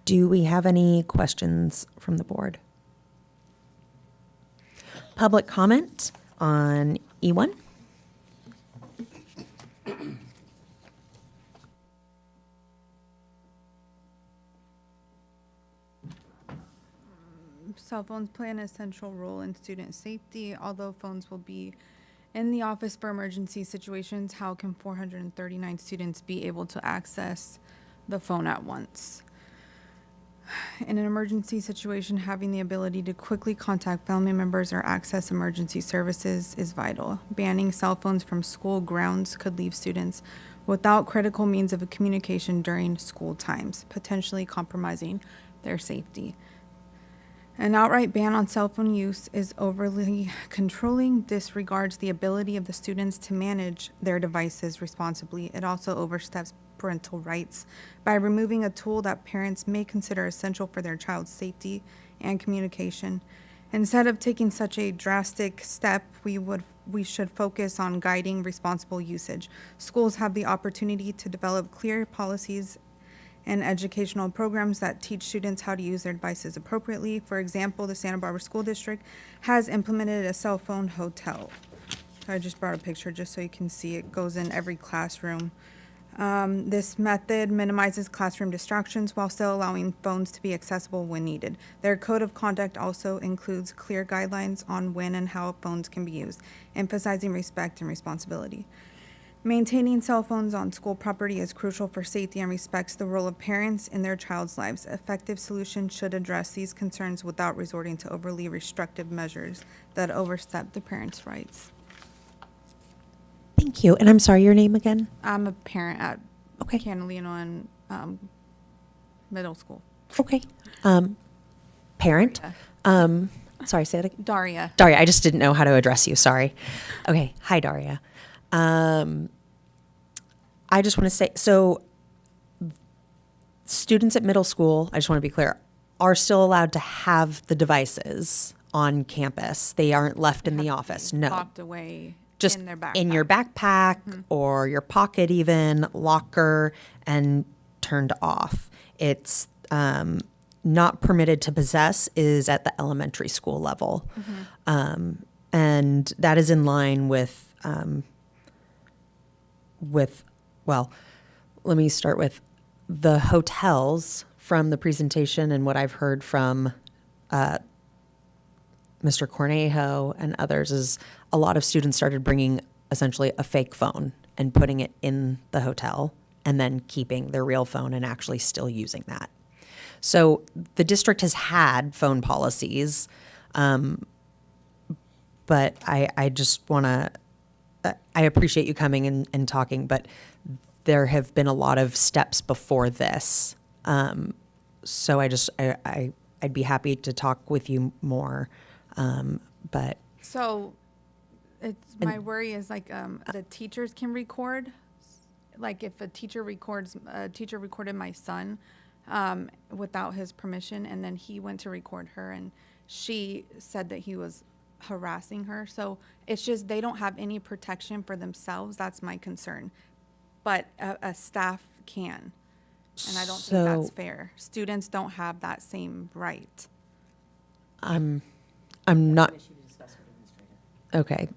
Do we have any questions from the board? Public comment on E1? Cell phones play an essential role in student safety. Although phones will be in the office for emergency situations, how can 439 students be able to access the phone at once? In an emergency situation, having the ability to quickly contact family members or access emergency services is vital. Banning cell phones from school grounds could leave students without critical means of communication during school times, potentially compromising their safety. An outright ban on cell phone use is overly controlling, disregards the ability of the students to manage their devices responsibly. It also oversteps parental rights by removing a tool that parents may consider essential for their child's safety and communication. Instead of taking such a drastic step, we should focus on guiding responsible usage. Schools have the opportunity to develop clear policies and educational programs that teach students how to use their devices appropriately. For example, the Santa Barbara School District has implemented a cell phone hotel. I just brought a picture just so you can see it goes in every classroom. This method minimizes classroom distractions while still allowing phones to be accessible when needed. Their code of conduct also includes clear guidelines on when and how phones can be used, emphasizing respect and responsibility. Maintaining cell phones on school property is crucial for safety and respects the role of parents in their child's lives. Effective solutions should address these concerns without resorting to overly restrictive measures that overstep the parents' rights. Thank you. And I'm sorry, your name again? I'm a parent at Catalino and middle school. Okay. Parent? Sorry, say that again. Daria. Daria, I just didn't know how to address you. Sorry. Okay. Hi, Daria. I just want to say, so students at middle school, I just want to be clear, are still allowed to have the devices on campus. They aren't left in the office. No. Locked away Just in their backpack. in your backpack or your pocket even, locker, and turned off. It's not permitted to possess is at the elementary school level. And that is in line with, well, let me start with the hotels from the presentation and what I've heard from Mr. Cornejo and others is a lot of students started bringing essentially a fake phone and putting it in the hotel and then keeping their real phone and actually still using that. So the district has had phone policies, but I just want to, I appreciate you coming and talking, but there have been a lot of steps before this. So I'd be happy to talk with you more. But So it's my worry is like the teachers can record. Like if a teacher recorded my son without his permission, and then he went to record her, and she said that he was harassing her. So it's just they don't have any protection for themselves. That's my concern. But a staff can, and I don't think that's fair. Students don't have that same right. I'm not. Okay.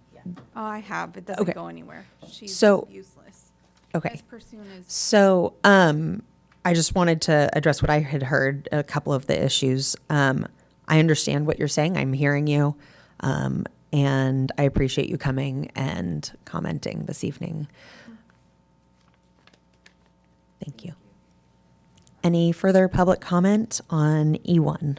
Oh, I have. It doesn't go anywhere. She's useless. Okay. Ms. Pursoon is. So I just wanted to address what I had heard, a couple of the issues. I understand what you're saying. I'm hearing you. And I appreciate you coming and commenting this evening. Thank you. Any further public comment on E1?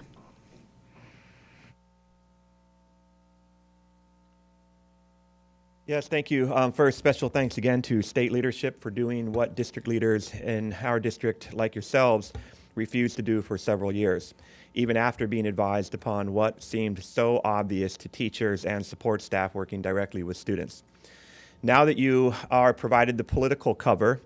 Yes, thank you. First, special thanks again to state leadership for doing what district leaders in our district, like yourselves, refused to do for several years, even after being advised upon what seemed so obvious to teachers and support staff working directly with students. Now that you are provided the political cover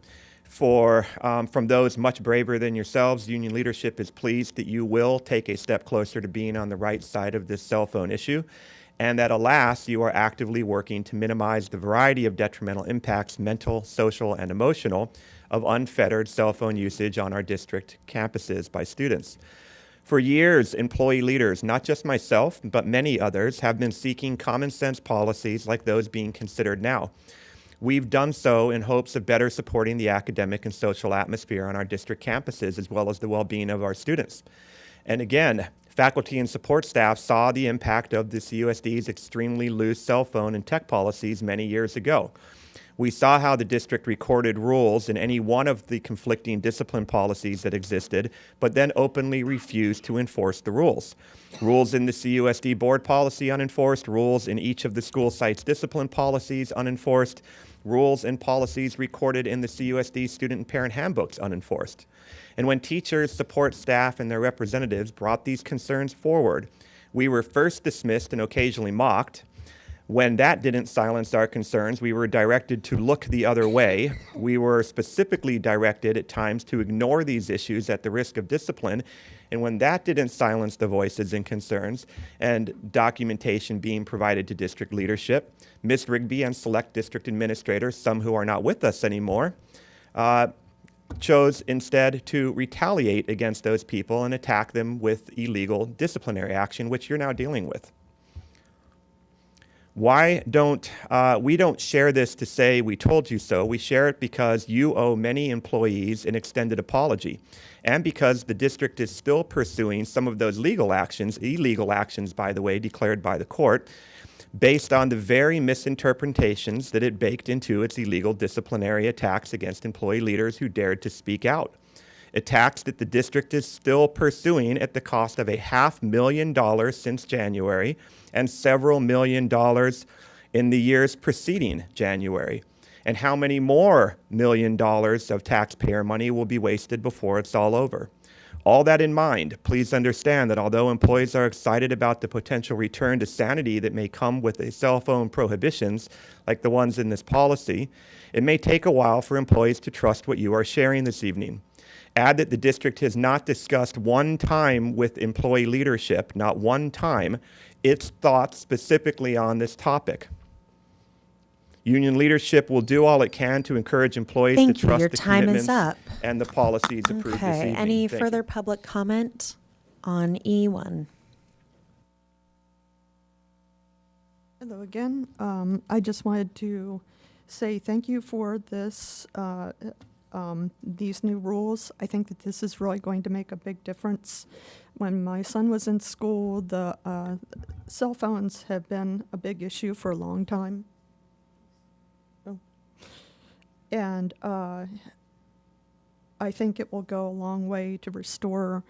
From those much braver than yourselves, union leadership is pleased that you will take a step closer to being on the right side of this cell phone issue, and that, alas, you are actively working to minimize the variety of detrimental impacts, mental, social, and emotional, of unfettered cell phone usage on our district campuses by students. For years, employee leaders, not just myself, but many others, have been seeking common sense policies like those being considered now. We've done so in hopes of better supporting the academic and social atmosphere on our district campuses, as well as the well-being of our students. And again, faculty and support staff saw the impact of the CUSD's extremely loose cell phone and tech policies many years ago. We saw how the district recorded rules in any one of the conflicting discipline policies that existed, but then openly refused to enforce the rules. Rules in the CUSD board policy unenforced, rules in each of the school sites discipline policies unenforced, rules and policies recorded in the CUSD student and parent handbooks unenforced. And when teachers, support staff, and their representatives brought these concerns forward, we were first dismissed and occasionally mocked. When that didn't silence our concerns, we were directed to look the other way. We were specifically directed at times to ignore these issues at the risk of discipline. And when that didn't silence the voices and concerns and documentation being provided to district leadership, Ms. Rigby and select district administrators, some who are not with us anymore, chose instead to retaliate against those people and attack them with illegal disciplinary action, which you're now dealing with. Why don't we don't share this to say we told you so. We share it because you owe many employees an extended apology, and because the district is still pursuing some of those legal actions, illegal actions, by the way, declared by the court, based on the very misinterpretations that it baked into its illegal disciplinary attacks against employee leaders who dared to speak out. Attacks that the district is still pursuing at the cost of $500,000 since January and several $1,000,000 in the years preceding January. And how many more $1,000,000 of taxpayer money will be wasted before it's all over? All that in mind, please understand that although employees are excited about the potential return to sanity that may come with the cell phone prohibitions like the ones in this policy, it may take a while for employees to trust what you are sharing this evening. Add that the district has not discussed one time with employee leadership, not one time, its thoughts specifically on this topic. Union leadership will do all it can to encourage employees to trust Your the time is commitments up. and the policies approved this Okay, evening. any Thank further you. public comment on E1? Hello again. I just wanted to say thank you for this, these new rules. I think that this is really going to make a big difference. When my son was in school, the cell phones have been a big issue for a long time. And I think it will go a long way to restore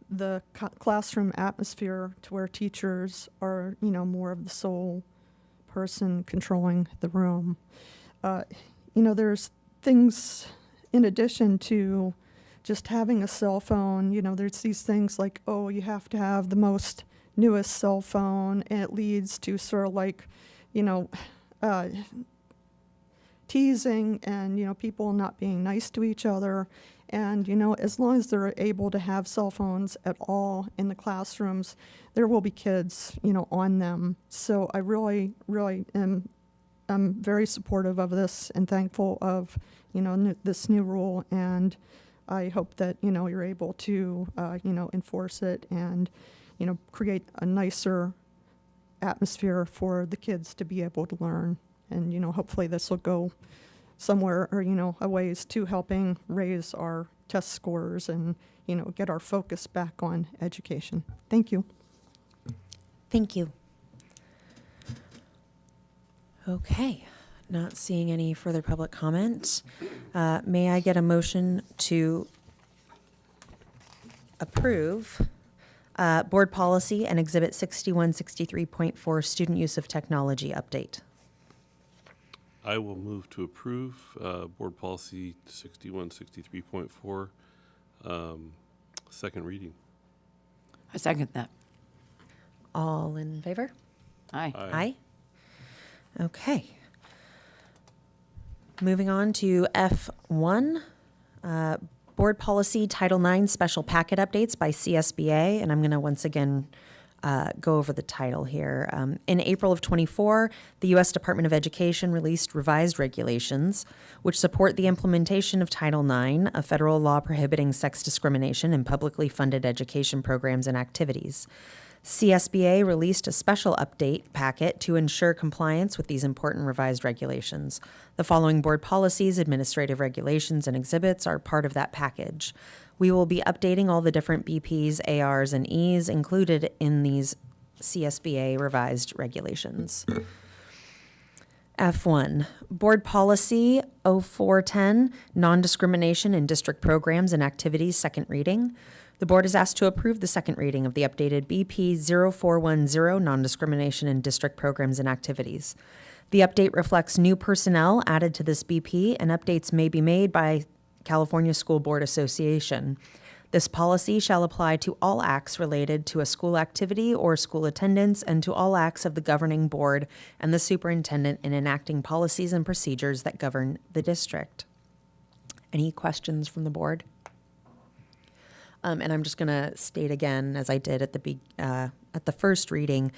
the classroom atmosphere to where teachers are, more of the sole person controlling the room. There's things in addition to just having a cell phone. There's these things like, oh, you have to have the most newest cell phone, and it leads to sort of like, teasing and, people not being nice to each other. And, as long as they're able to have cell phones at all in the classrooms, there will be kids, on them. So I really, really I'm very supportive of this and thankful of, this new rule. And I hope that, you're able to, enforce it and, create a nicer atmosphere for the kids to be able to learn. And, hopefully this will go somewhere or, a ways to helping raise our test scores and, get our focus back on education. Thank you. Thank you. Okay, not seeing any further public comments. May I get a motion to approve board policy and exhibit 6163.4 student use of technology update? I will move to approve board policy 6163.4, second reading. I second that. All in favor? Aye. Aye. Okay. Moving on to F1, Board Policy Title IX Special Packet Updates by CSBA, and I'm going to once again go over the title here. In April of 24, the U.S. Department of Education released revised regulations which support the implementation of Title IX, a federal law prohibiting sex discrimination in publicly funded education programs and activities. CSBA released a special update packet to ensure compliance with these important revised regulations. The following board policies, administrative regulations, and exhibits are part of that package. We will be updating all the different BPs, ARs, and Es included in these CSBA revised regulations. F1, Board Policy 0410, Non-Discrimination in District Programs and Activities, second reading. The board is asked to approve the second reading of the updated BP 0410, Non-Discrimination in District Programs and Activities. The update reflects new personnel added to this BP, and updates may be made by California School Board Association. This policy shall apply to all acts related to a school activity or school attendance and to all acts of the governing board and the superintendent in enacting policies and procedures that govern the district. Any questions from the board? And I'm just going to state again, as I did at the first reading,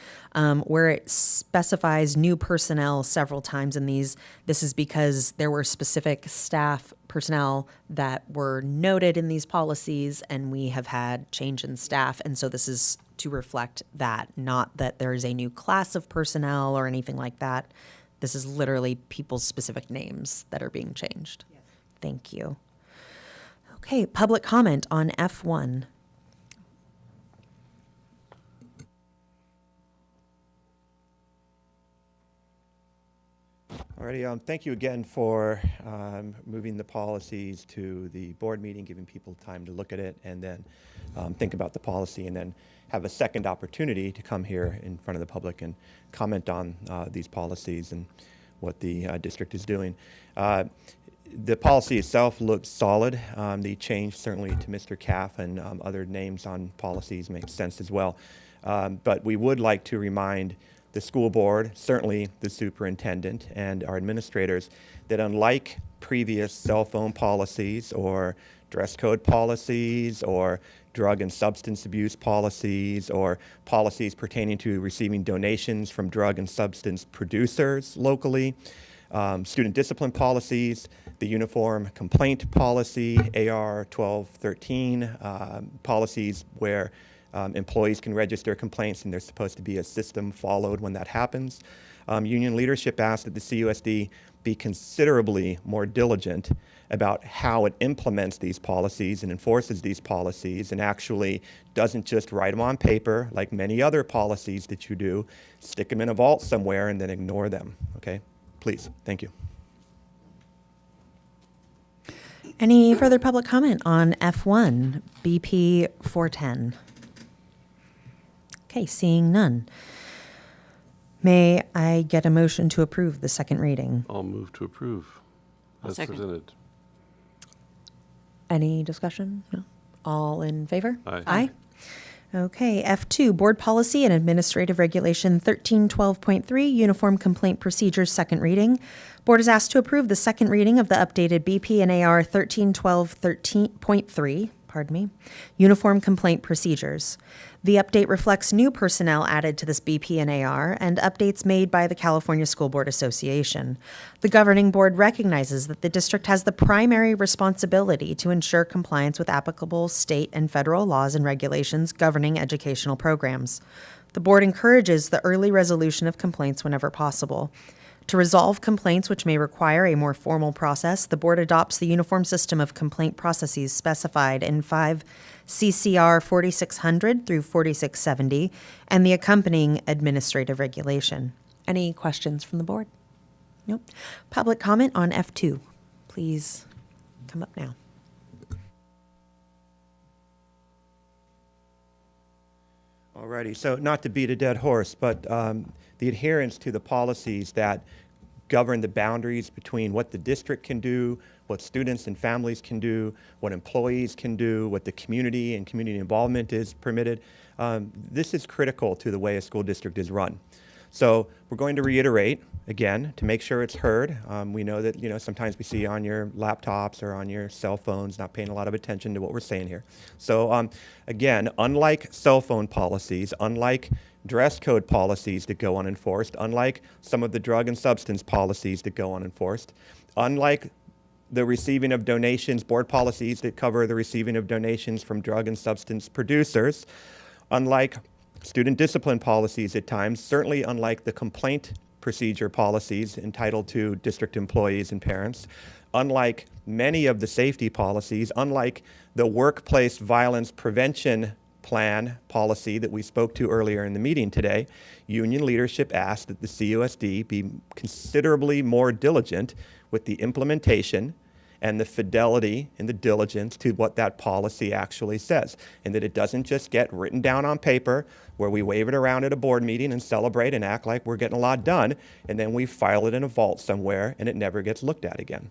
where it specifies new personnel several times in these. This is because there were specific staff personnel that were noted in these policies, and we have had change in staff. And so this is to reflect that, not that there is a new class of personnel or anything like that. This is literally people's specific names that are being changed. Yes. Thank you. Okay, public comment on F1. Alrighty, thank you again for moving the policies to the board meeting, giving people time to look at it and then think about the policy and then have a second opportunity to come here in front of the public and comment on these policies and what the district is doing. The policy itself looks solid. The change certainly to Mr. Caff and other names on policies makes sense as well. But we would like to remind the school board, certainly the superintendent and our administrators, that unlike previous cell phone policies or dress code policies or drug and substance abuse policies or policies pertaining to receiving donations from drug and substance producers locally, student discipline policies, the uniform complaint policy, AR 1213, policies where employees can register complaints and there's supposed to be a system followed when that happens. Union leadership asked that the CUSD be considerably more diligent about how it implements these policies and enforces these policies and actually doesn't just write them on paper like many other policies that you do, stick them in a vault somewhere and then ignore them, okay? Please, thank you. Any further public comment on F1, BP 410? Okay, seeing none. May I get a motion to approve the second reading? I'll move to approve as presented. Any discussion? No? All in favor? Aye. Aye. Okay, F2, Board Policy and Administrative Regulation 1312.3, Uniform Complaint Procedures, second reading. Board is asked to approve the second reading of the updated BP and AR 1312.3, Uniform Complaint Procedures. The update reflects new personnel added to this BP and AR and updates made by the California School Board Association. The governing board recognizes that the district has the primary responsibility to ensure compliance with applicable state and federal laws and regulations governing educational programs. The board encourages the early resolution of complaints whenever possible. To resolve complaints which may require a more formal process, the board adopts the uniform system of complaint processes specified in 5 CCR 4600 through 4670 and the accompanying administrative regulation. Any questions from the board? Nope. Public comment on F2. Please come up now. Alrighty, so not to beat a dead horse, but the adherence to the policies that govern the boundaries between what the district can do, what students and families can do, what employees can do, what the community and community involvement is permitted. This is critical to the way a school district is run. So we're going to reiterate again to make sure it's heard. We know that sometimes we see on your laptops or on your cell phones not paying a lot of attention to what we're saying here. So again, unlike cell phone policies, unlike dress code policies that go unenforced, unlike some of the drug and substance policies that go unenforced, unlike the receiving of donations, board policies that cover the receiving of donations from drug and substance producers, unlike student discipline policies at times, certainly unlike the complaint procedure policies entitled to district employees and parents, unlike many of the safety policies, unlike the workplace violence prevention plan policy that we spoke to earlier in the meeting today, union leadership asked that the CUSD be considerably more diligent with the implementation and the fidelity and the diligence to what that policy actually says, and that it doesn't just get written down on paper where we wave it around at a board meeting and celebrate and act like we're getting a lot done, and then we file it in a vault somewhere and it never gets looked at again.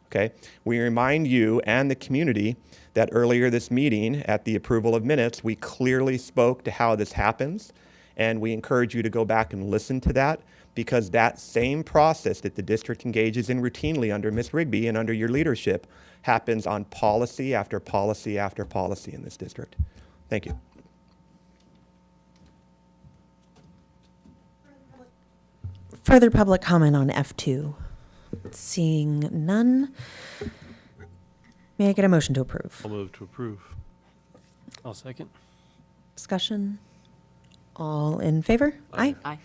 Okay? We remind you and the community that earlier this meeting at the approval of minutes, we clearly spoke to how this happens, and we encourage you to go back and listen to that, because that same process that the district engages in routinely under Ms. Rigby and under your leadership happens on policy after policy after policy in this district. Thank you. Further public comment on F2? Seeing none. May I get a motion to approve? I'll move to approve. I'll second. Discussion? All in favor? Aye. Aye.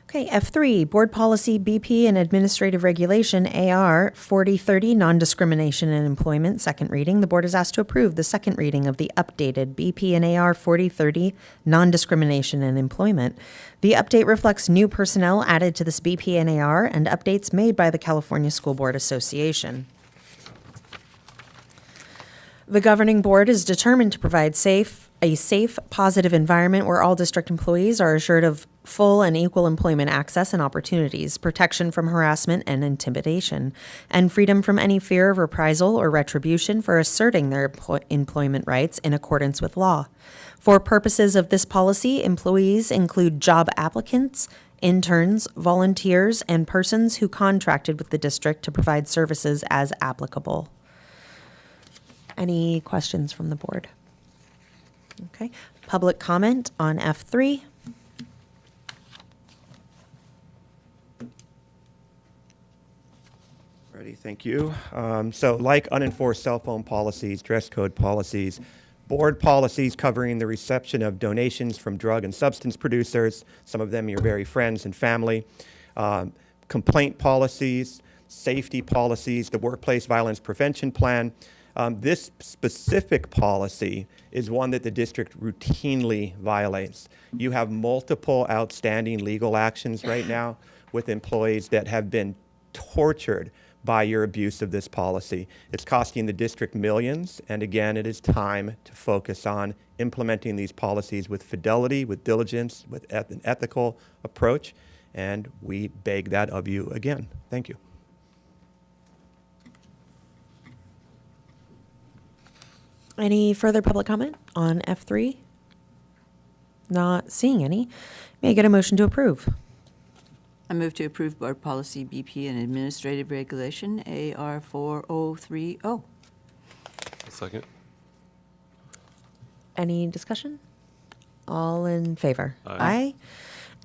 Okay, F3, Board Policy BP and Administrative Regulation AR 4030, Non-Discrimination in Employment, second reading. The board is asked to approve the second reading of the updated BP and AR 4030, Non-Discrimination in Employment. The update reflects new personnel added to this BP and AR and updates made by the California School Board Association. The governing board is determined to provide a safe, positive environment where all district employees are assured of full and equal employment access and opportunities, protection from harassment and intimidation, and freedom from any fear of reprisal or retribution for asserting their employment rights in accordance with law. For purposes of this policy, employees include job applicants, interns, volunteers, and persons who contracted with the district to provide services as applicable. Any questions from the board? Okay. Public comment on F3. Ready, thank you. So like unenforced cell phone policies, dress code policies, board policies covering the reception of donations from drug and substance producers, some of them your very friends and family, complaint policies, safety policies, the workplace violence prevention plan. This specific policy is one that the district routinely violates. You have multiple outstanding legal actions right now with employees that have been tortured by your abuse of this policy. It's costing the district millions, and again, it is time to focus on implementing these policies with fidelity, with diligence, with an ethical approach, and we beg that of you again. Thank you. Any further public comment on F3? Not seeing any. May I get a motion to approve? I move to approve Board Policy BP and Administrative Regulation AR 4030. Second. Any discussion? All in favor? Aye.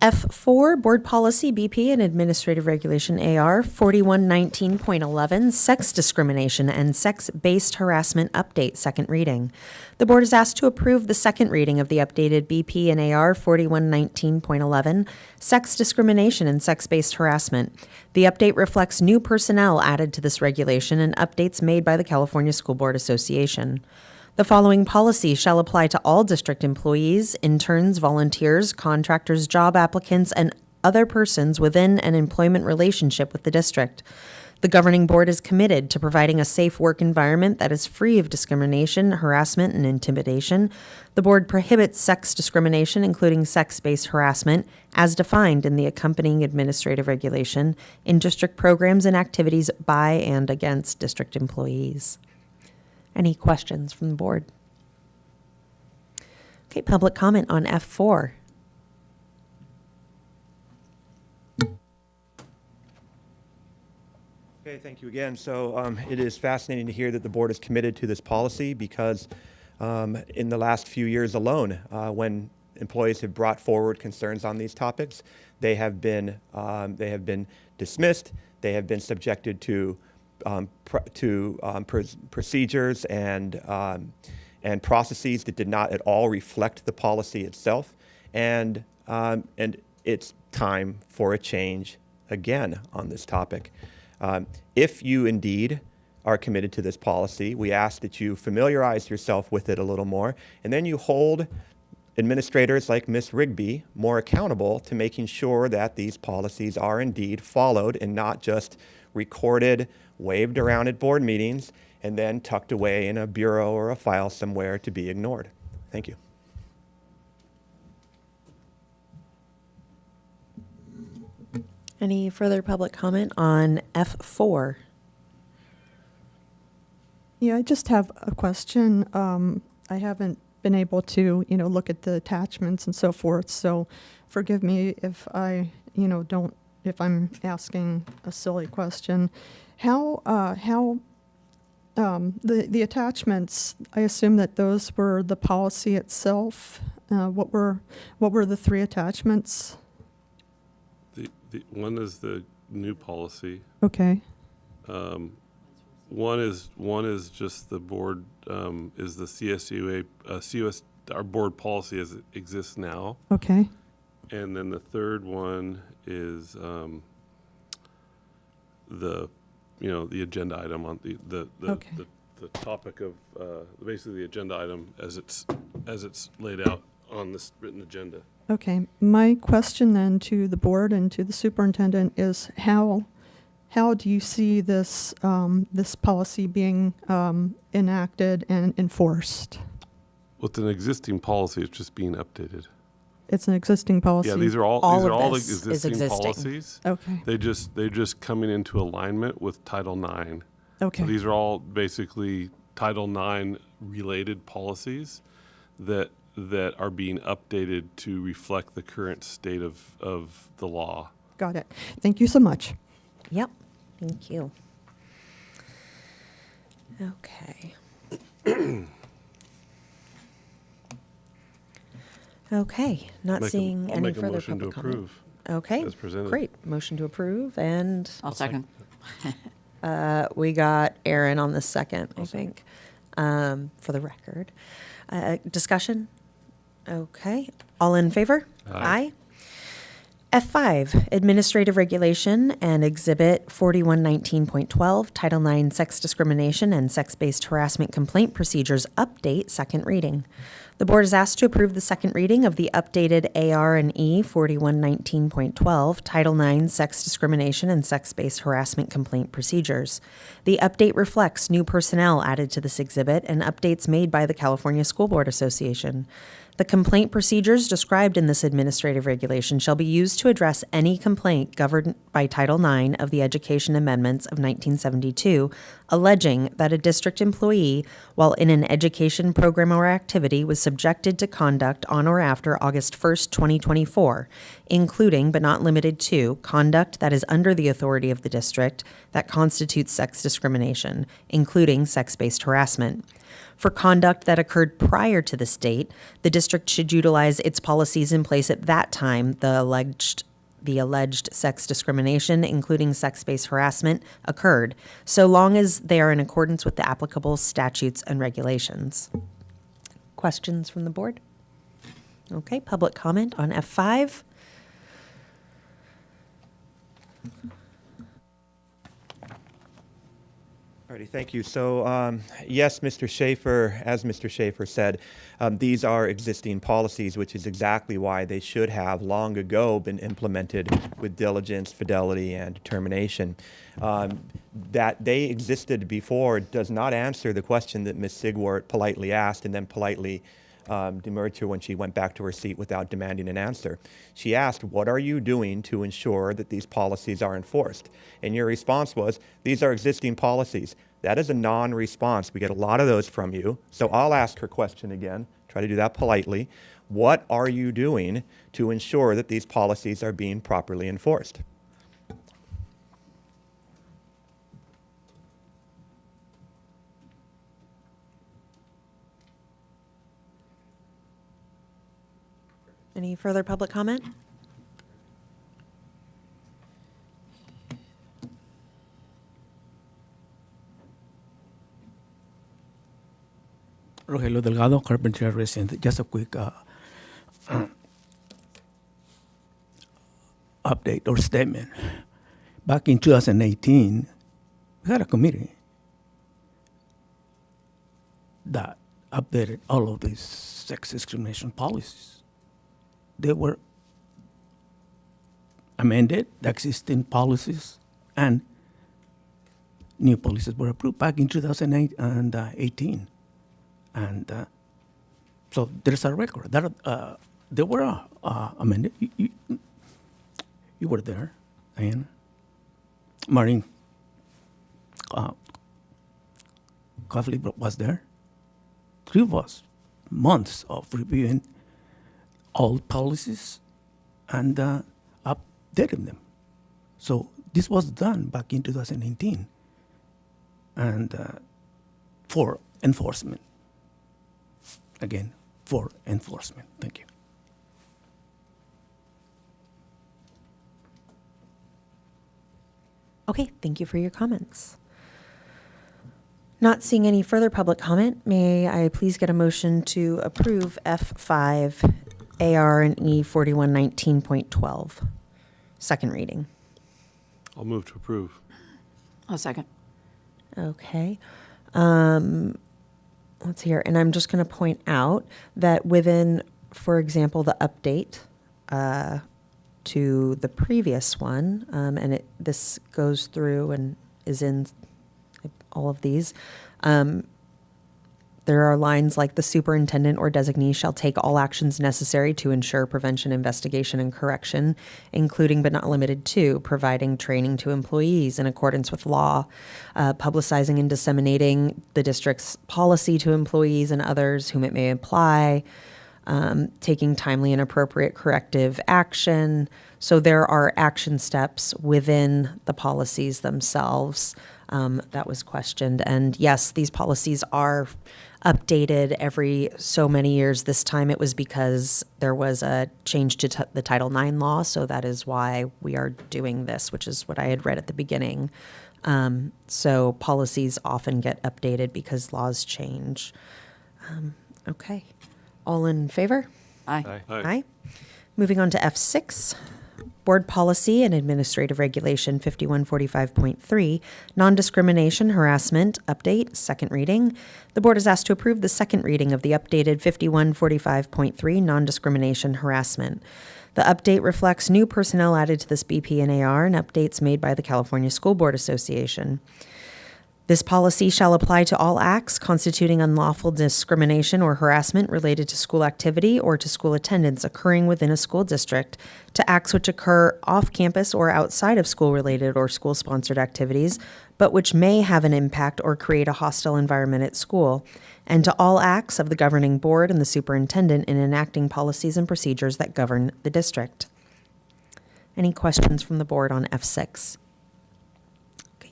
F4, Board Policy BP and Administrative Regulation AR 4119.11, Sex Discrimination and Sex-Based Harassment Update, second reading. The board is asked to approve the second reading of the updated BP and AR 4119.11, Sex Discrimination and Sex-Based Harassment. The update reflects new personnel added to this regulation and updates made by the California School Board Association. The following policy shall apply to all district employees, interns, volunteers, contractors, job applicants, and other persons within an employment relationship with the district. The governing board is committed to providing a safe work environment that is free of discrimination, harassment, and intimidation. The board prohibits sex discrimination, including sex-based harassment, as defined in the accompanying administrative regulation, in district programs and activities by and against district employees. Any questions from the board? Okay, public comment on F4. Okay, thank you again. So it is fascinating to hear that the board is committed to this policy because in the last few years alone, when employees have brought forward concerns on these topics, they have been dismissed. They have been subjected to procedures and processes that did not at all reflect the policy itself. And it's time for a change again on this topic. If you indeed are committed to this policy, we ask that you familiarize yourself with it a little more, and then you hold administrators like Ms. Rigby more accountable to making sure that these policies are indeed followed and not just recorded, waved around at board meetings, and then tucked away in a bureau or a file somewhere to be ignored. Thank you. Any further public comment on F4? Yeah, I just have a question. I haven't been able to, look at the attachments and so forth. So forgive me if I, if I'm asking a silly question. How the attachments, I assume that those were the policy itself. What were the three attachments? The one is the new policy. Okay. One is just the board, is the CSUA, our board policy as it exists now. Okay. And then the third one is the agenda item on the topic of basically the agenda item as it's laid out on this written agenda. Okay. My question then to the board and to the superintendent is how do you see this this policy being enacted and enforced? Well, it's an existing policy. It's just being updated. It's an existing policy. Yeah, these are all the existing policies. Okay. They're just coming into alignment with Title IX. Okay. So these are all basically Title IX related policies that are being updated to reflect the current state of the law. Got it. Thank you so much. Yep. Thank you. Okay. Okay. Not seeing any further motion to public comment. approve. Okay. As presented. Great. Motion to approve, and I'll second. we got Aaron on the second, I think, for the record. Discussion? Okay. All in favor? Aye. F5, Administrative Regulation and Exhibit 4119.12, Title IX Sex Discrimination and Sex-Based Harassment Complaint Procedures Update, second reading. The board is asked to approve the second reading of the updated AR&E 4119.12, Title IX Sex Discrimination and Sex-Based Harassment Complaint Procedures. The update reflects new personnel added to this exhibit and updates made by the California School Board Association. The complaint procedures described in this administrative regulation shall be used to address any complaint governed by Title IX of the Education Amendments of 1972, alleging that a district employee, while in an education program or activity, was subjected to conduct on or after August 1st, 2024, including but not limited to conduct that is under the authority of the district that constitutes sex discrimination, including sex-based harassment. For conduct that occurred prior to this date, the district should utilize its policies in place at that time the alleged sex discrimination, including sex-based harassment, occurred, so long as they are in accordance with the applicable statutes and regulations. Questions from the board? Okay, public comment on F5. Alrighty, thank you. So, yes, Mr. Schaefer, as Mr. Schaefer said, these are existing policies, which is exactly why they should have long ago been implemented with diligence, fidelity, and determination. That they existed before does not answer the question that Ms. Sigwart politely asked and then politely demurred to when she went back to her seat without demanding an answer. She asked, what are you doing to ensure that these policies are enforced? And your response was, these are existing policies. That is a non-response. We get a lot of those from you. So I'll ask her question again, try to do that politely. What are you doing to ensure that these policies are being properly enforced? Any further public comment? Rogelio Delgado, Carpinteria resident. Just a quick update or statement. Back in 2018, we had a committee that updated all of these sex discrimination policies. They were amended, the existing policies, and new policies were approved back in 2018. And so there's a record that they were amended. You were there, Diana. Marine Coughlin was there. 3 of us, months of reviewing all policies and updating them. So this was done back in 2018 and for enforcement. Again, for enforcement. Thank you. Okay, thank you for your comments. Not seeing any further public comment, may I please get a motion to approve F5 AR and E 4119.12, second reading. I'll move to approve. I'll second. Okay. Let's see here. And I'm just going to point out that within, for example, the update to the previous one, and this goes through and is in all of these, there are lines like the superintendent or designee shall take all actions necessary to ensure prevention, investigation, and correction, including but not limited to providing training to employees in accordance with law, publicizing and disseminating the district's policy to employees and others whom it may apply, taking timely and appropriate corrective action. So there are action steps within the policies themselves. That was questioned. And yes, these policies are updated every so many years. This time it was because there was a change to the Title IX law, so that is why we are doing this, which is what I had read at the beginning. So policies often get updated because laws change. Okay. All in favor? Aye. Aye. Moving on to F6. Board Policy and Administrative Regulation 5145.3, Non-Discrimination Harassment Update, second reading. The board is asked to approve the second reading of the updated 5145.3 Non-Discrimination Harassment. The update reflects new personnel added to this BP and AR and updates made by the California School Board Association. This policy shall apply to all acts constituting unlawful discrimination or harassment related to school activity or to school attendance occurring within a school district, to acts which occur off campus or outside of school-related or school-sponsored activities, but which may have an impact or create a hostile environment at school, and to all acts of the governing board and the superintendent in enacting policies and procedures that govern the district. Any questions from the board on F6?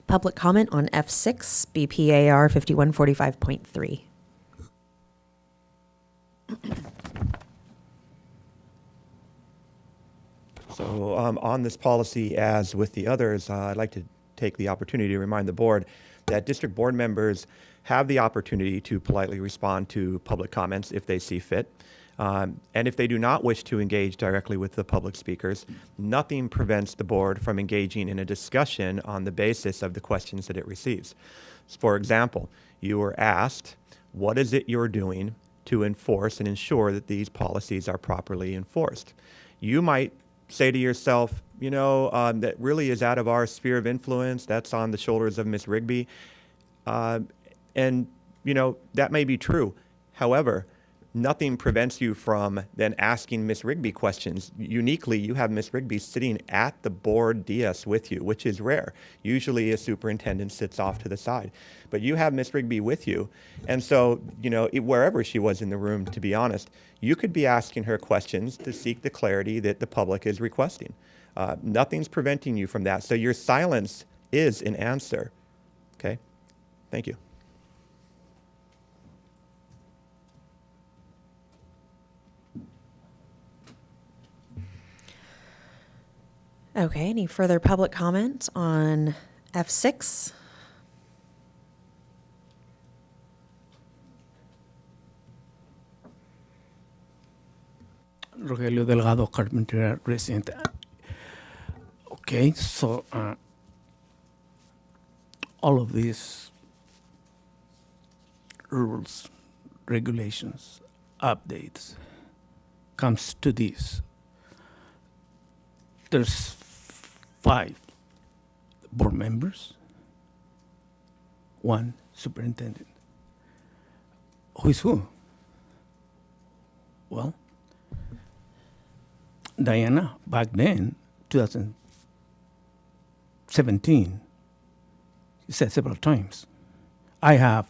Public comment on F6, BPAR 5145.3. So on this policy, as with the others, I'd like to take the opportunity to remind the board that district board members have the opportunity to politely respond to public comments if they see fit. And if they do not wish to engage directly with the public speakers, nothing prevents the board from engaging in a discussion on the basis of the questions that it receives. For example, you were asked, what is it you're doing to enforce and ensure that these policies are properly enforced? You might say to yourself, that really is out of our sphere of influence. That's on the shoulders of Ms. Rigby. And that may be true. However, nothing prevents you from then asking Ms. Rigby questions. Uniquely, you have Ms. Rigby sitting at the board dais with you, which is rare. Usually a superintendent sits off to the side. But you have Ms. Rigby with you. And so, wherever she was in the room, to be honest, you could be asking her questions to seek the clarity that the public is requesting. Nothing's preventing you from that. So your silence is an answer. Okay? Thank you. Okay, any further public comment on F6? Rogelio Delgado, Carpinteria resident. Okay, so all of these rules, regulations, updates comes to this. There's 5 board members, 1 superintendent. Who is who? Well, Diana, back then, 2017, she said several times, I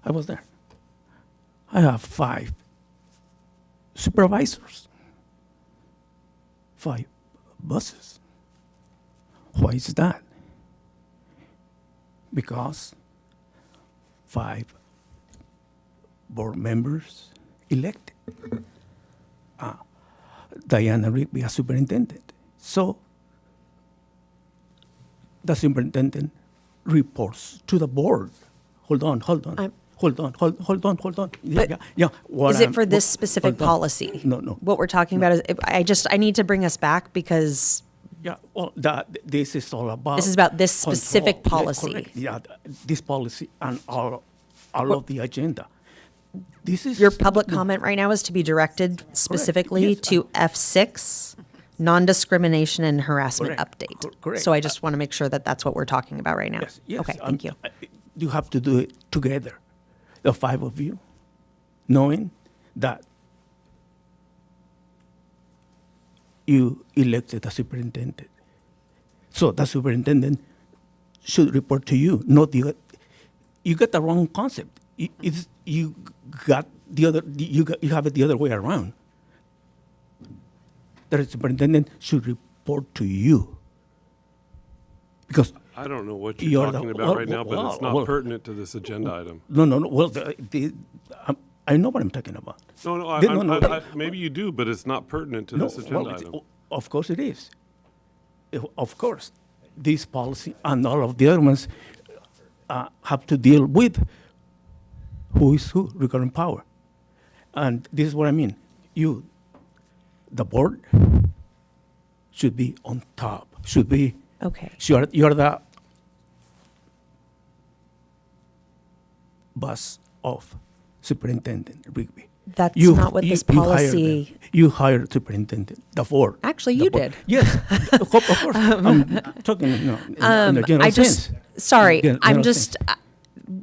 was there. I have 5 supervisors, 5 buses. Why is that? Because 5 board members elected. Diana Rigby as superintendent. So the superintendent reports to the board. Hold on. Hold on. Yeah. Is it for this specific policy? No. What we're talking about is, I need to us back because Yeah, well, this is all about. This is about this control. specific Yeah, policy. correct. Yeah, this policy and all of the agenda. This is Your public comment right now is to be directed specifically Yes. to F6, non-discrimination and harassment Correct. update. Correct. So I just want to make sure that that's what we're talking about right now. Yes. Okay, thank you. You have to do it together, the 5 of you, knowing that you elected a superintendent. So the superintendent should report to you, not the other. You got the wrong concept. You got the other. You have it the other way around. The superintendent should report to you because I don't know what you're talking about right now, but it's not well, pertinent to this agenda item. No. Well, I know what I'm talking about. No, maybe you do, but it's not pertinent to this agenda item. Of course it is. Of course, this policy and all of the other ones have to deal with who is who regarding power. And this is what I mean. You, the board, should be on top. Should be. Okay. You're the boss of Superintendent Rigby. That's not what this policy. You hired superintendent, the board. Actually, you did. Yes, of course. I'm talking in the general sense. Sorry, I'm General just,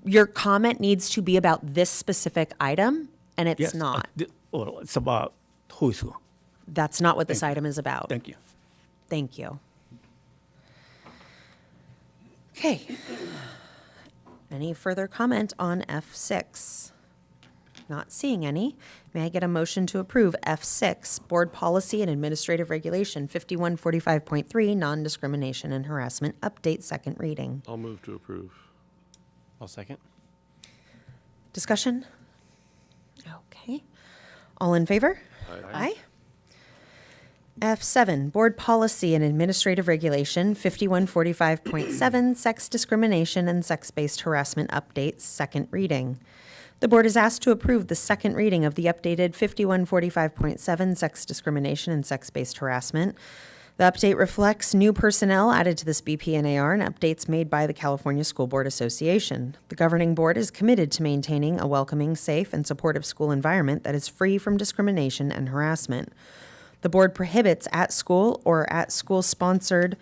your comment needs to be about this specific item, and it's Yes, not. Well, it's about who is who. That's not what this item is about. Thank you. Thank you. Okay. Any further comment on F6? Not seeing any. May I get a motion to approve F6, Board Policy and Administrative Regulation 5145.3, Non-Discrimination and Harassment Update, second reading? I'll move to approve. I'll second. Discussion? Okay. All in favor? Aye. F7, Board Policy and Administrative Regulation 5145.7, Sex Discrimination and Sex-Based Harassment Updates, second reading. The board is asked to approve the second reading of the updated 5145.7 Sex Discrimination and Sex-Based Harassment. The update reflects new personnel added to this BPNAR and updates made by the California School Board Association. The governing board is committed to maintaining a welcoming, safe, and supportive school environment that is free from discrimination and harassment. The board prohibits at-school or at-school-sponsored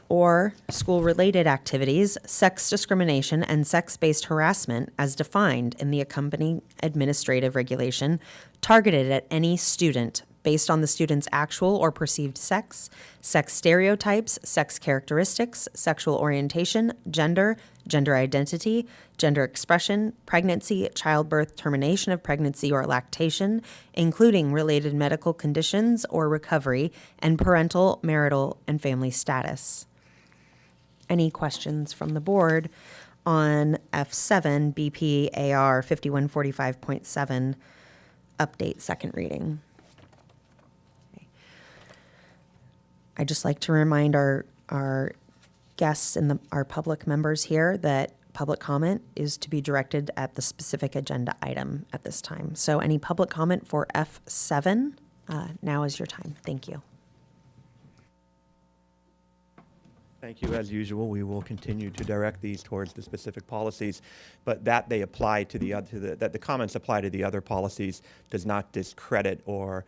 or school-related activities, sex discrimination, and sex-based harassment as defined in the accompanying administrative regulation targeted at any student based on the student's actual or perceived sex, sex stereotypes, sex characteristics, sexual orientation, gender, gender identity, gender expression, pregnancy, childbirth, termination of pregnancy or lactation, including related medical conditions or recovery, and parental, marital, and family status. Any questions from the board on F7 BPAR 5145.7 update, second reading? I'd just like to remind our guests and our public members here that public comment is to be directed at the specific agenda item at this time. So any public comment for F7, now is your time. Thank you. Thank you. As usual, we will continue to direct these towards the specific policies, but that they apply to that the comments apply to the other policies does not discredit or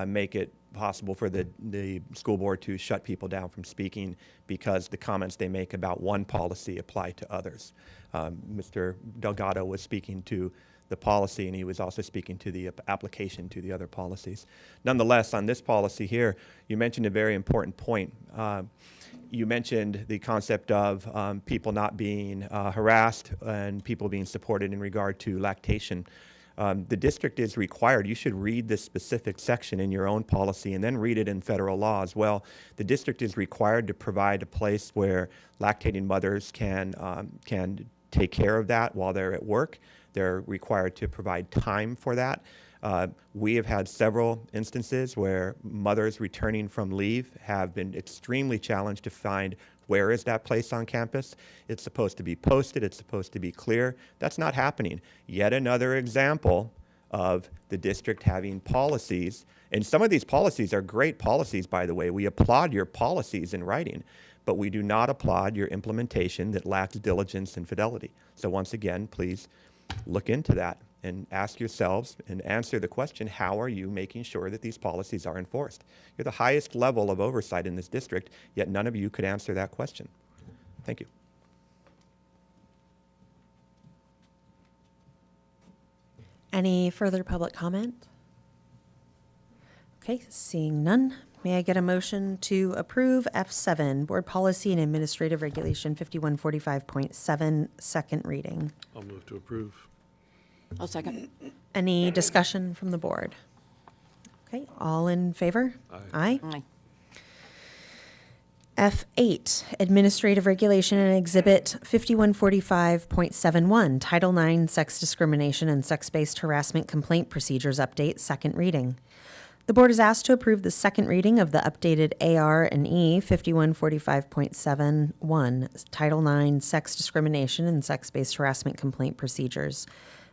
make it possible for the school board to shut people down from speaking because the comments they make about one policy apply to others. Mr. Delgado was speaking to the policy, and he was also speaking to the application to the other policies. Nonetheless, on this policy here, you mentioned a very important point. You mentioned the concept of people not being harassed and people being supported in regard to lactation. The district is required, you should read this specific section in your own policy and then read it in federal law as well. The district is required to provide a place where lactating mothers can take care of that while they're at work. They're required to provide time for that. We have had several instances where mothers returning from leave have been extremely challenged to find where is that place on campus. It's supposed to be posted. It's supposed to be clear. That's not happening. Yet another example of the district having policies. And some of these policies are great policies, by the way. We applaud your policies in writing, but we do not applaud your implementation that lacks diligence and fidelity. So once again, please look into that and ask yourselves and answer the question, how are you making sure that these policies are enforced? You're the highest level of oversight in this district, yet none of you could answer that question. Thank you. Any further public comment? Okay, seeing none, may I get a motion to approve F7, Board Policy and Administrative Regulation 5145.7, second reading? I'll move to approve. I'll second. Any discussion from the board? Okay, all in favor? Aye. Aye. F8, Administrative Regulation and Exhibit 5145.71, Title IX Sex Discrimination and Sex-Based Harassment Complaint Procedures Update, second reading. The board is asked to approve the second reading of the updated AR&E 5145.71, Title IX Sex Discrimination and Sex-Based Harassment Complaint Procedures.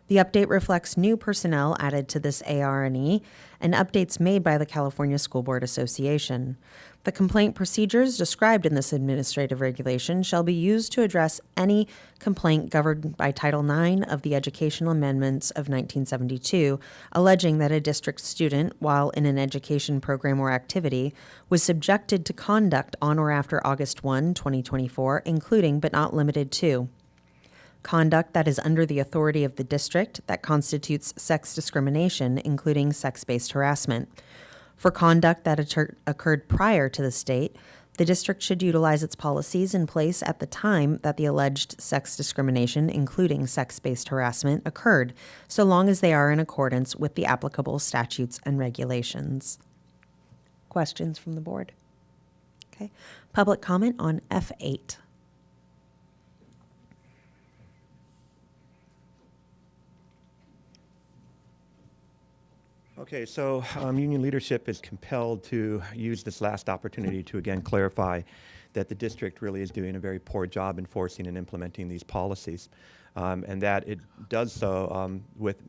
The update reflects new personnel added to this AR&E and updates made by the California School Board Association. The complaint procedures described in this administrative regulation shall be used to address any complaint governed by Title IX of the Educational Amendments of 1972, alleging that a district student, while in an education program or activity, was subjected to conduct on or after August 1, 2024, including but not limited to conduct that is under the authority of the district that constitutes sex discrimination, including sex-based harassment. For conduct that occurred prior to this date, the district should utilize its policies in place at the time that the alleged sex discrimination, including sex-based harassment, occurred, so long as they are in accordance with the applicable statutes and regulations. Questions from the board? Okay. Public comment on F8. Okay, so union leadership is compelled to use this last opportunity to again clarify that the district really is doing a very poor job enforcing and implementing these policies, and that it does so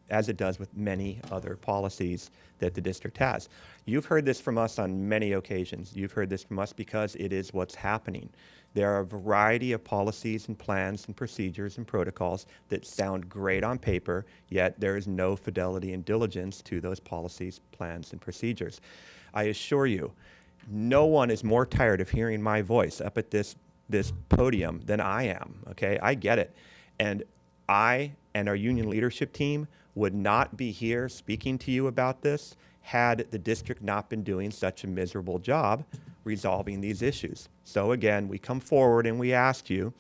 as it does with many other policies that the district has. You've heard this from us on many occasions. You've heard this from us because it is what's happening. There are a variety of policies and plans and procedures and protocols that sound great on paper, yet there is no fidelity and diligence to those policies, plans, and procedures. I assure you, no one is more tired of hearing my voice up at this podium than I am, okay? I get it. And I and our union leadership team would not be here speaking to you about this had the district not been doing such a miserable job resolving these issues. So again, we come forward and we ask you,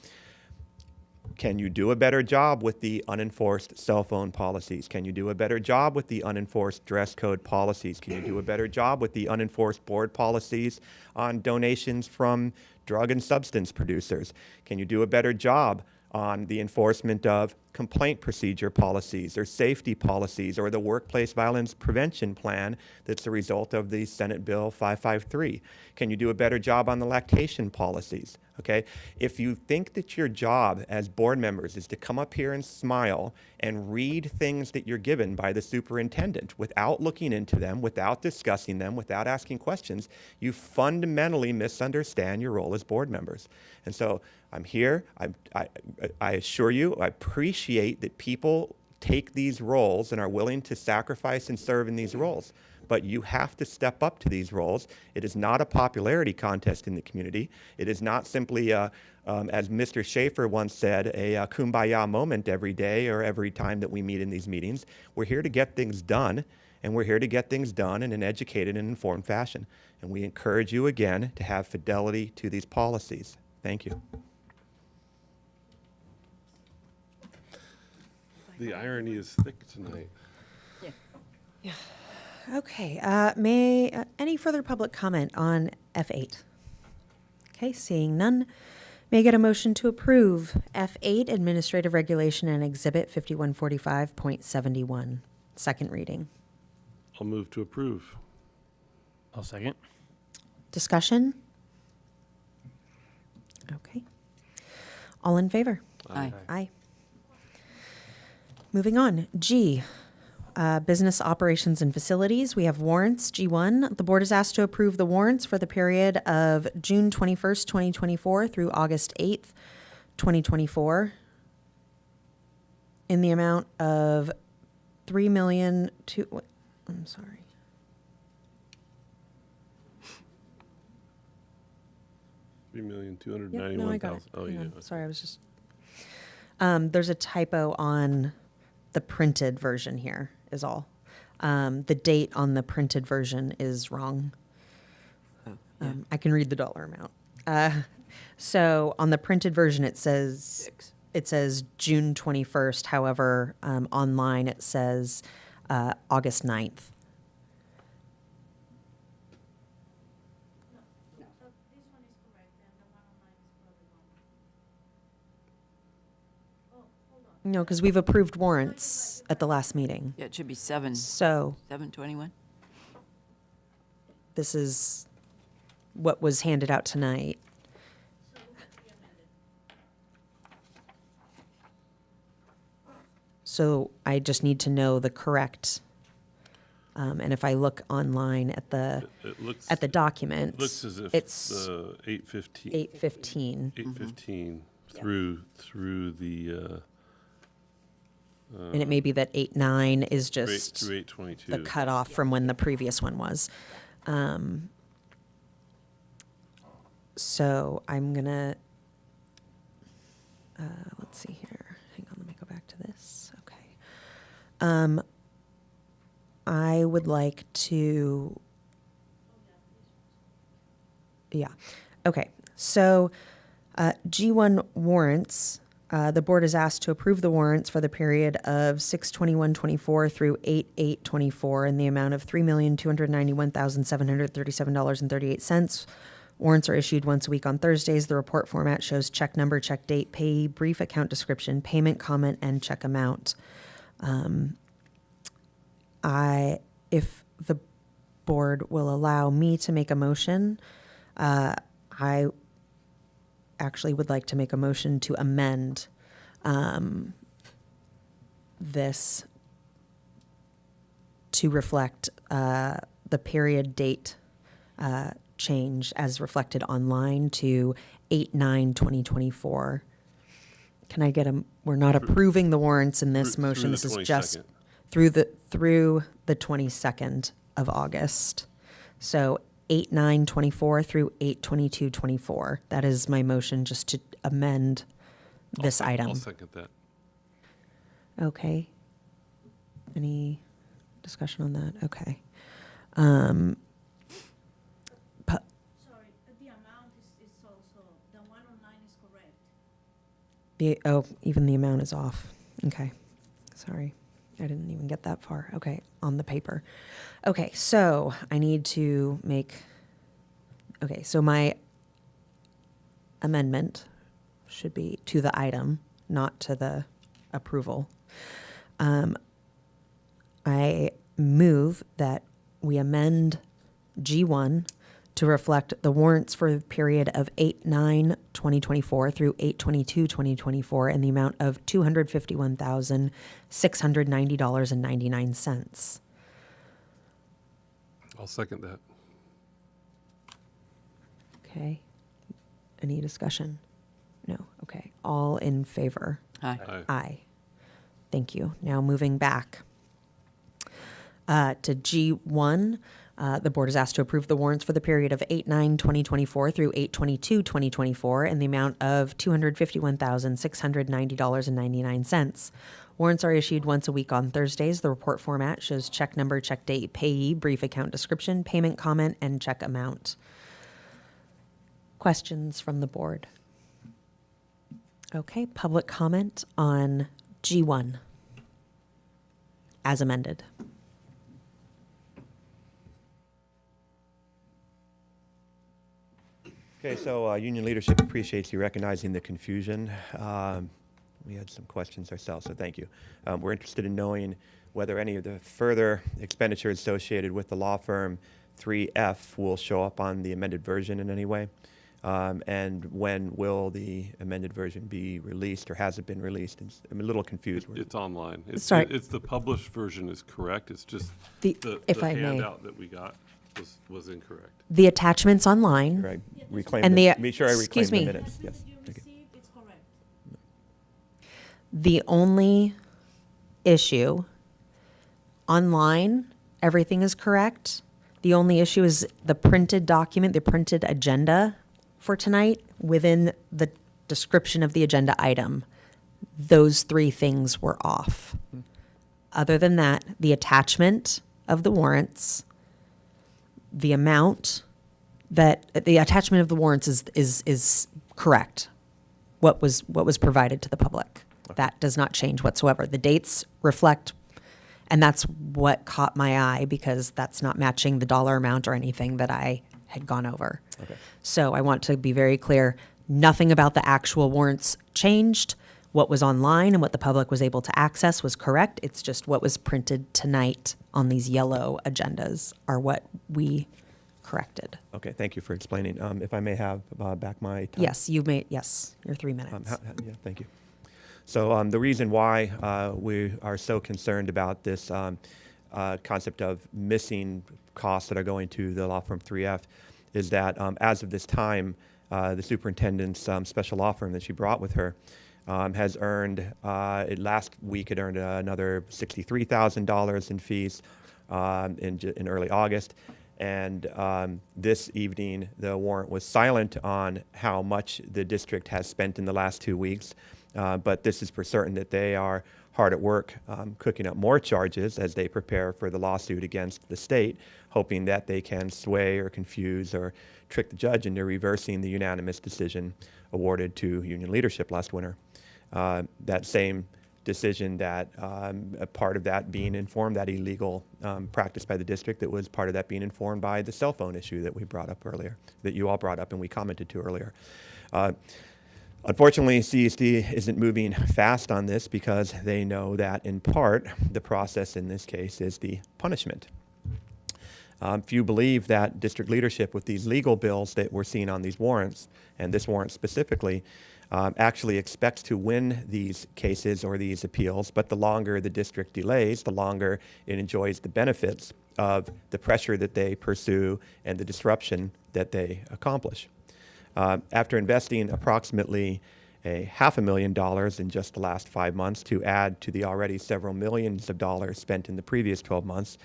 can you do a better job with the unenforced cell phone policies? Can you do a better job with the unenforced dress code policies? Can you do a better job with the unenforced board policies on donations from drug and substance producers? Can you do a better job on the enforcement of complaint procedure policies or safety policies or the workplace violence prevention plan that's a result of the Senate Bill 553? Can you do a better job on the lactation policies? Okay, if you think that your job as board members is to come up here and smile and read things that you're given by the superintendent without looking into them, without discussing them, without asking questions, you fundamentally misunderstand your role as board members. And so I'm here, I assure you, I appreciate that people take these roles and are willing to sacrifice and serve in these roles. But you have to step up to these roles. It is not a popularity contest in the community. It is not simply, as Mr. Schaefer once said, a kumbaya moment every day or every time that we meet in these meetings. We're here to get things done, and we're here to get things done in an educated and informed fashion. And we encourage you again to have fidelity to these policies. Thank you. The irony is thick tonight. Yeah. Okay, any further public comment on F8? Okay, seeing none, may I get a motion to approve F8 Administrative Regulation and Exhibit 5145.71, second reading. I'll move to approve. I'll second. Discussion? Okay. All in favor? Aye. Aye. Moving on, G. Business operations and facilities. We have warrants. G1, the board is asked to approve the warrants for the period of June 21st, 2024 through August 8th, 2024 in the amount of $3 million to, I'm sorry. $3,291,000. No, I got it. Oh, Hang you on. do. Sorry, I was just, there's a typo on the printed version here is all. The date on the printed version is wrong. I can read the dollar amount. So on the printed version, it says June 21st. However, online it says August 9th. No, because we've approved warrants at the last meeting. Yeah, it should be 7. So 7/21. this is what was handed out tonight. So I just need to know the correct, and if I look online at the document, It looks as if it's the 8:15. 8:15. 8:15 through the. And it may be that 8/9 is just through 8/22. the cutoff from when the previous one was. So I'm gonna, let's see here. Hang on, let me go back to this. Okay. I would like to, yeah. Okay. So G1 warrants. The board is asked to approve the warrants for the period of 6/21/24 through 8/8/24 in the amount of $3,291,737.38. Warrants are issued once a week on Thursdays. The report format shows check number, check date, payee, brief account description, payment comment, and check amount. If the board will allow me to make a motion, I actually would like to make a motion to amend this to reflect the period date change as reflected online to 8/9/2024. Can I get we're not approving the warrants in this motion. This is just through the 22nd of August. So 8/9/24 through 8/22/24. That is my motion, just to amend this item. I'll second that. Okay. Any discussion on that? Okay. Sorry, the amount is also, the one online is correct. Even the amount is off. Okay. Sorry. I didn't even get that far. Okay, on the paper. Okay, so I need to make, okay, so my amendment should be to the item not to the approval. I move that we amend G1 to reflect the warrants for the period of 8/9/2024 through 8/22/2024 in the amount of $251,690.99. I'll second that. Okay. Any discussion? No. Okay. All in favor? Aye. Aye. Aye. Thank you. Now moving back to G1, the board is asked to approve the warrants for the period of 8/9/2024 through 8/22/2024 in the amount of $251,690.99. Warrants are issued once a week on Thursdays. The report format shows check number, check date, payee, brief account description, payment comment, and check amount. Questions from the board? Okay, public comment on G1 as amended. Okay, so union leadership appreciates you recognizing the confusion. We had some questions ourselves, so thank you. We're interested in knowing whether any of the further expenditures associated with the law firm 3F will show up on the amended version in any way. And when will the amended version be released, or has it been released? I'm a little confused. It's online. Sorry. It's the published version is correct. It's just If I may. handout that we got was incorrect. The attachments online. Right. Reclaim And the, the- make sure I reclaim excuse the me. minutes. Yes. Thank you. The only issue online, everything is correct. The only issue is the printed document, the printed agenda for tonight within the description of the agenda item. Those three things were off. Other than that, the attachment of the warrants, the amount that the attachment of the warrants is correct. What was provided to the public. That does not change whatsoever. The dates reflect, and that's what caught my eye because that's not matching the dollar amount or anything that I had gone over. Okay. So I want to be very clear, nothing about the actual warrants changed. What was online and what the public was able to access was correct. It's just what was printed tonight on these yellow agendas are what we corrected. Okay, thank you for explaining. If I may have back my time. Yes, you may, yes, your 3 minutes. Yeah, thank you. So the reason why we are so concerned about this concept of missing costs that are going to the law firm 3F is that as of this time, the superintendent's special law firm that she brought with her has earned, last week it earned another $63,000 in fees in early August. And this evening, the warrant was silent on how much the district has spent in the last 2 weeks. But this is for certain that they are hard at work cooking up more charges as they prepare for the lawsuit against the state, hoping that they can sway or confuse or trick the judge into reversing the unanimous decision awarded to union leadership last winter. That same decision, that a part of that being informed, that illegal practice by the district, that was part of that being informed by the cell phone issue that we brought up earlier, that you all brought up and we commented to earlier. Unfortunately, CSD isn't moving fast on this because they know that, in part, the process in this case is the punishment. Few believe that district leadership, with these legal bills that we're seeing on these warrants, and this warrant specifically, actually expects to win these cases or these appeals, but the longer the district delays, the longer it enjoys the benefits of the pressure that they pursue and the disruption that they accomplish. After investing approximately $500,000 in just the last 5 months to add to the already several millions of dollars spent in the previous 12 months,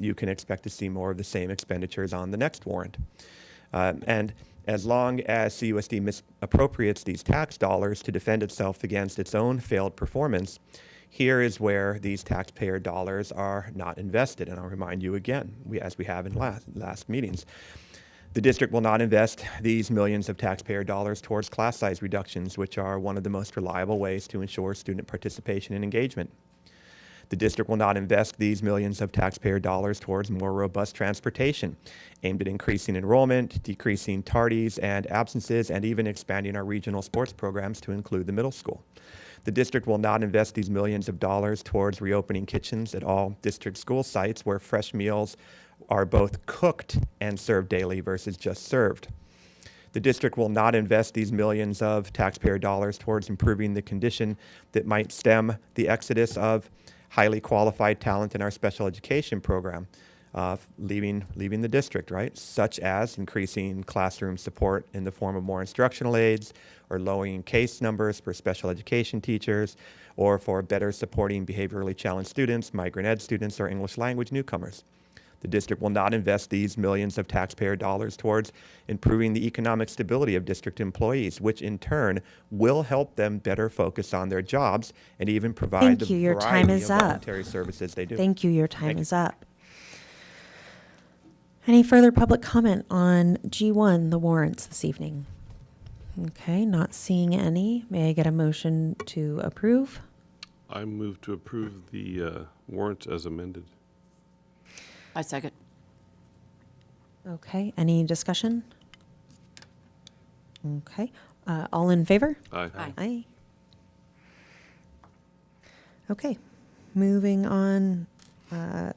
you can expect to see more of the same expenditures on the next warrant. And as long as CUSD misappropriates these tax dollars to defend itself against its own failed performance, here is where these taxpayer dollars are not invested. And I'll remind you again, as we have in last meetings, the district will not invest these millions of taxpayer dollars towards class size reductions, which are one of the most reliable ways to ensure student participation and engagement. The district will not invest these millions of taxpayer dollars towards more robust transportation, aimed at increasing enrollment, decreasing tardies and absences, and even expanding our regional sports programs to include the middle school. The district will not invest these millions of dollars towards reopening kitchens at all district school sites where fresh meals are both cooked and served daily versus just served. The district will not invest these millions of taxpayer dollars towards improving the condition that might stem the exodus of highly qualified talent in our special education program, leaving the district, right? Such as increasing classroom support in the form of more instructional aides, or lowering case numbers for special education teachers, or for better supporting behaviorally challenged students, migrant ed students, or English language newcomers. The district will not invest these millions of taxpayer dollars towards improving the economic stability of district employees, which in turn will help them better focus on their jobs and even provide Thank the you. Your time variety is of up. voluntary services they do. Thank you. Your time Thank you. is up. Any further public comment on G1, the warrants this evening? Okay, not seeing any. May I get a motion to approve? I move to approve the warrants as amended. I second. Okay, any discussion? Okay, all in favor? Aye. Aye. Okay, moving on to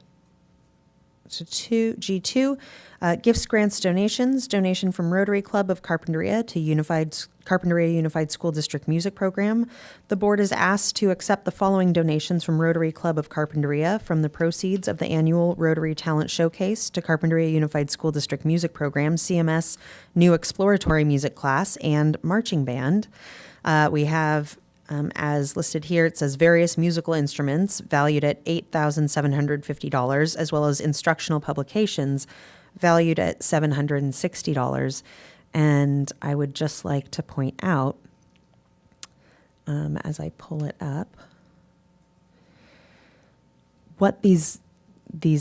G2, gifts, grants, donations. Donation from Rotary Club of Carpinteria to Carpinteria Unified School District Music Program. The board is asked to accept the following donations from Rotary Club of Carpinteria from the proceeds of the annual Rotary Talent Showcase to Carpinteria Unified School District Music Program, CMS New Exploratory Music Class, and Marching Band. We have as listed here, it says various musical instruments valued at $8,750, as well as instructional publications valued at $760. And I would just like to point out, as I pull it up, what these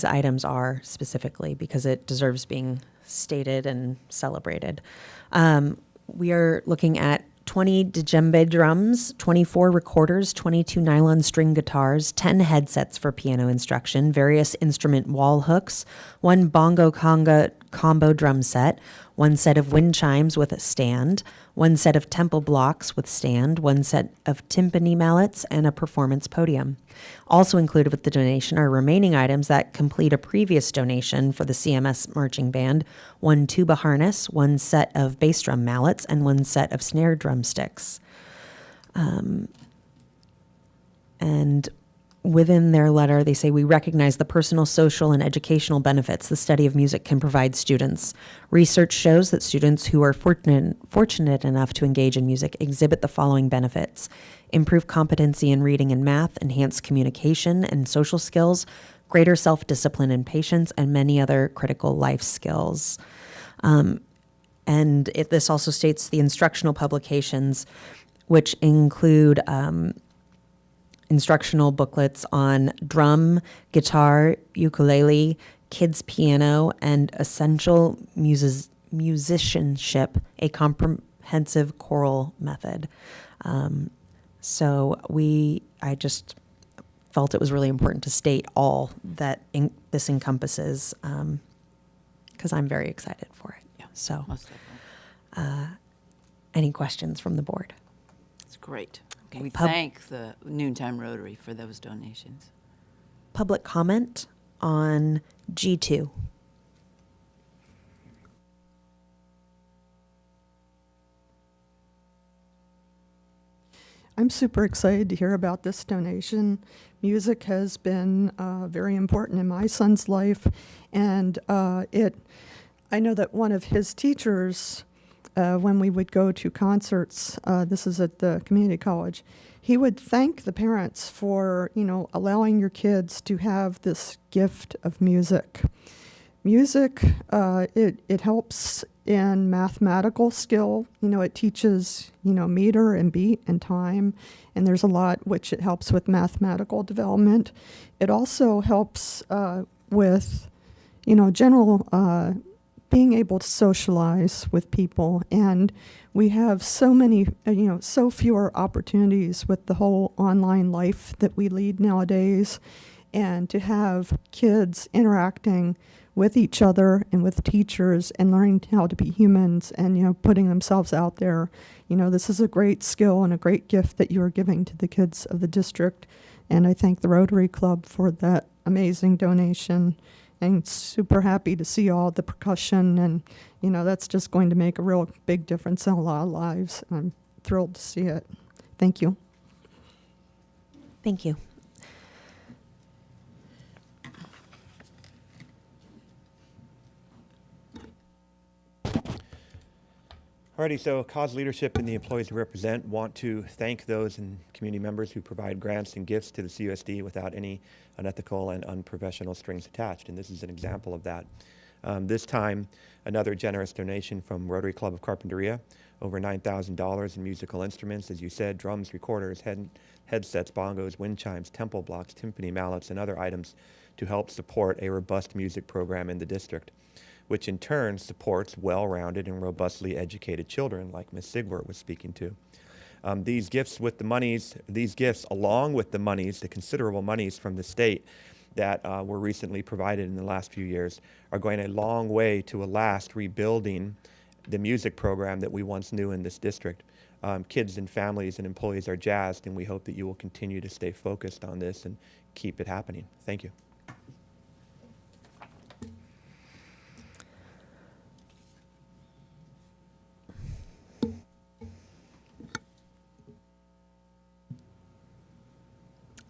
items are specifically, because it deserves being stated and celebrated. We are looking at 20 djembe drums, 24 recorders, 22 nylon string guitars, 10 headsets for piano instruction, various instrument wall hooks, 1 bongo conga combo drum set, 1 set of wind chimes with a stand, 1 set of temple blocks with stand, 1 set of timpani mallets, and a performance podium. Also included with the donation are remaining items that complete a previous donation for the CMS marching band: 1 tuba harness, 1 set of bass drum mallets, and 1 set of snare drumsticks. And within their letter, they say, we recognize the personal, social, and educational benefits the study of music can provide students. Research shows that students who are fortunate enough to engage in music exhibit the following benefits: improve competency in reading and math, enhance communication and social skills, greater self-discipline and patience, and many other critical life skills. This also states the instructional publications, which include instructional booklets on drum, guitar, ukulele, kids piano, and essential musicianship, a comprehensive choral method. I just felt it was really important to state all that this encompasses, because I'm very excited for it. Yeah, so, most definitely. Any questions from the board? It's great. Okay, We thank the Noontime Rotary for those donations. Public comment on G2. I'm super excited to hear about this donation. Music has been very important in my son's life, and I know that one of his teachers, when we would go to concerts, this is at the community college, he would thank the parents for, allowing your kids to have this gift of music. Music, it helps in mathematical skill. It teaches, meter and beat and time, and there's a lot which it helps with mathematical development. It also helps with, general being able to socialize with people. And we have so many, so fewer opportunities with the whole online life that we lead nowadays. And to have kids interacting with each other and with teachers and learning how to be humans and, putting themselves out there. This is a great skill and a great gift that you are giving to the kids of the district. And I thank the Rotary Club for that amazing donation. And super happy to see all the percussion. And, that's just going to make a real big difference in a lot of lives. I'm thrilled to see it. Thank you. Thank you. Alrighty, so cause leadership and the employees we represent want to thank those and community members who provide grants and gifts to the CUSD without any unethical and unprofessional strings attached, and this is an example of that. This time, another generous donation from Rotary Club of Carpinteria, over $9,000 in musical instruments, as you said, drums, recorders, headsets, bongos, wind chimes, temple blocks, timpani, mallets, and other items to help support a robust music program in the district, which in turn supports well-rounded and robustly educated children like Ms. Sigwart was speaking to. These gifts, along with the monies, the considerable monies from the state that were recently provided in the last few years, are going a long way to rebuilding the music program that we once knew in this district. Kids and families and employees are jazzed, and we hope that you will continue to stay focused on this and keep it happening. Thank you.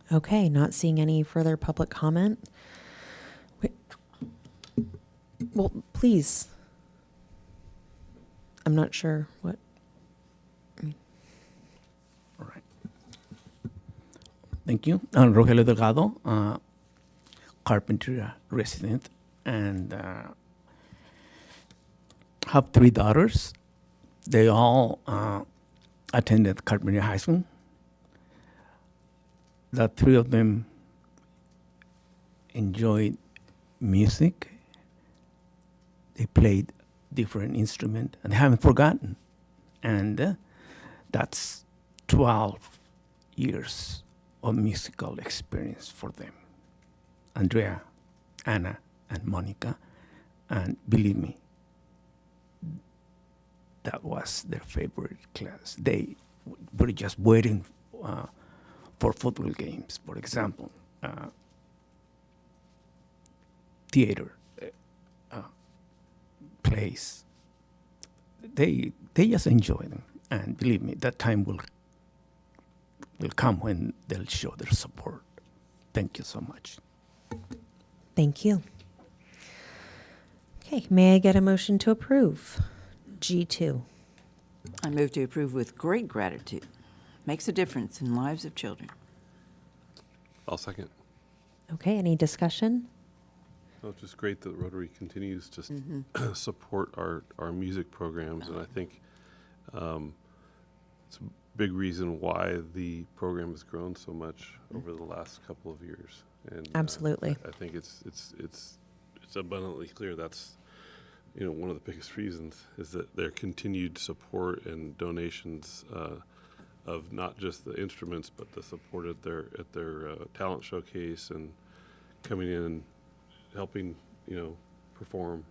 Okay, not seeing any further public comment. Wait. Well, please. I'm not sure what. All right. Thank you. I'm Rogelio Delgado, Carpinteria resident, and have 3 daughters. They all attended Carpinteria High School. The 3 of them enjoyed music. They played different instruments and haven't forgotten. And that's 12 years of musical experience for them. Andrea, Anna, and Monica. And believe me, that was their favorite class. They were just waiting for football games, for example, theater, plays. They just enjoy them, and believe me, that time will come when they'll show their support. Thank you so much. Thank you. Okay, may I get a motion to approve? G2. I move to approve with great gratitude. Makes a difference in lives of children. I'll second. Okay, any discussion? Well, it's just great that Rotary continues to support our music programs, and I think it's a big reason why the program has grown so much over the last couple of years. And absolutely, I think it's abundantly clear that's one of the biggest reasons is that their continued support and donations of not just the instruments but the support at their talent showcase and coming in and helping perform.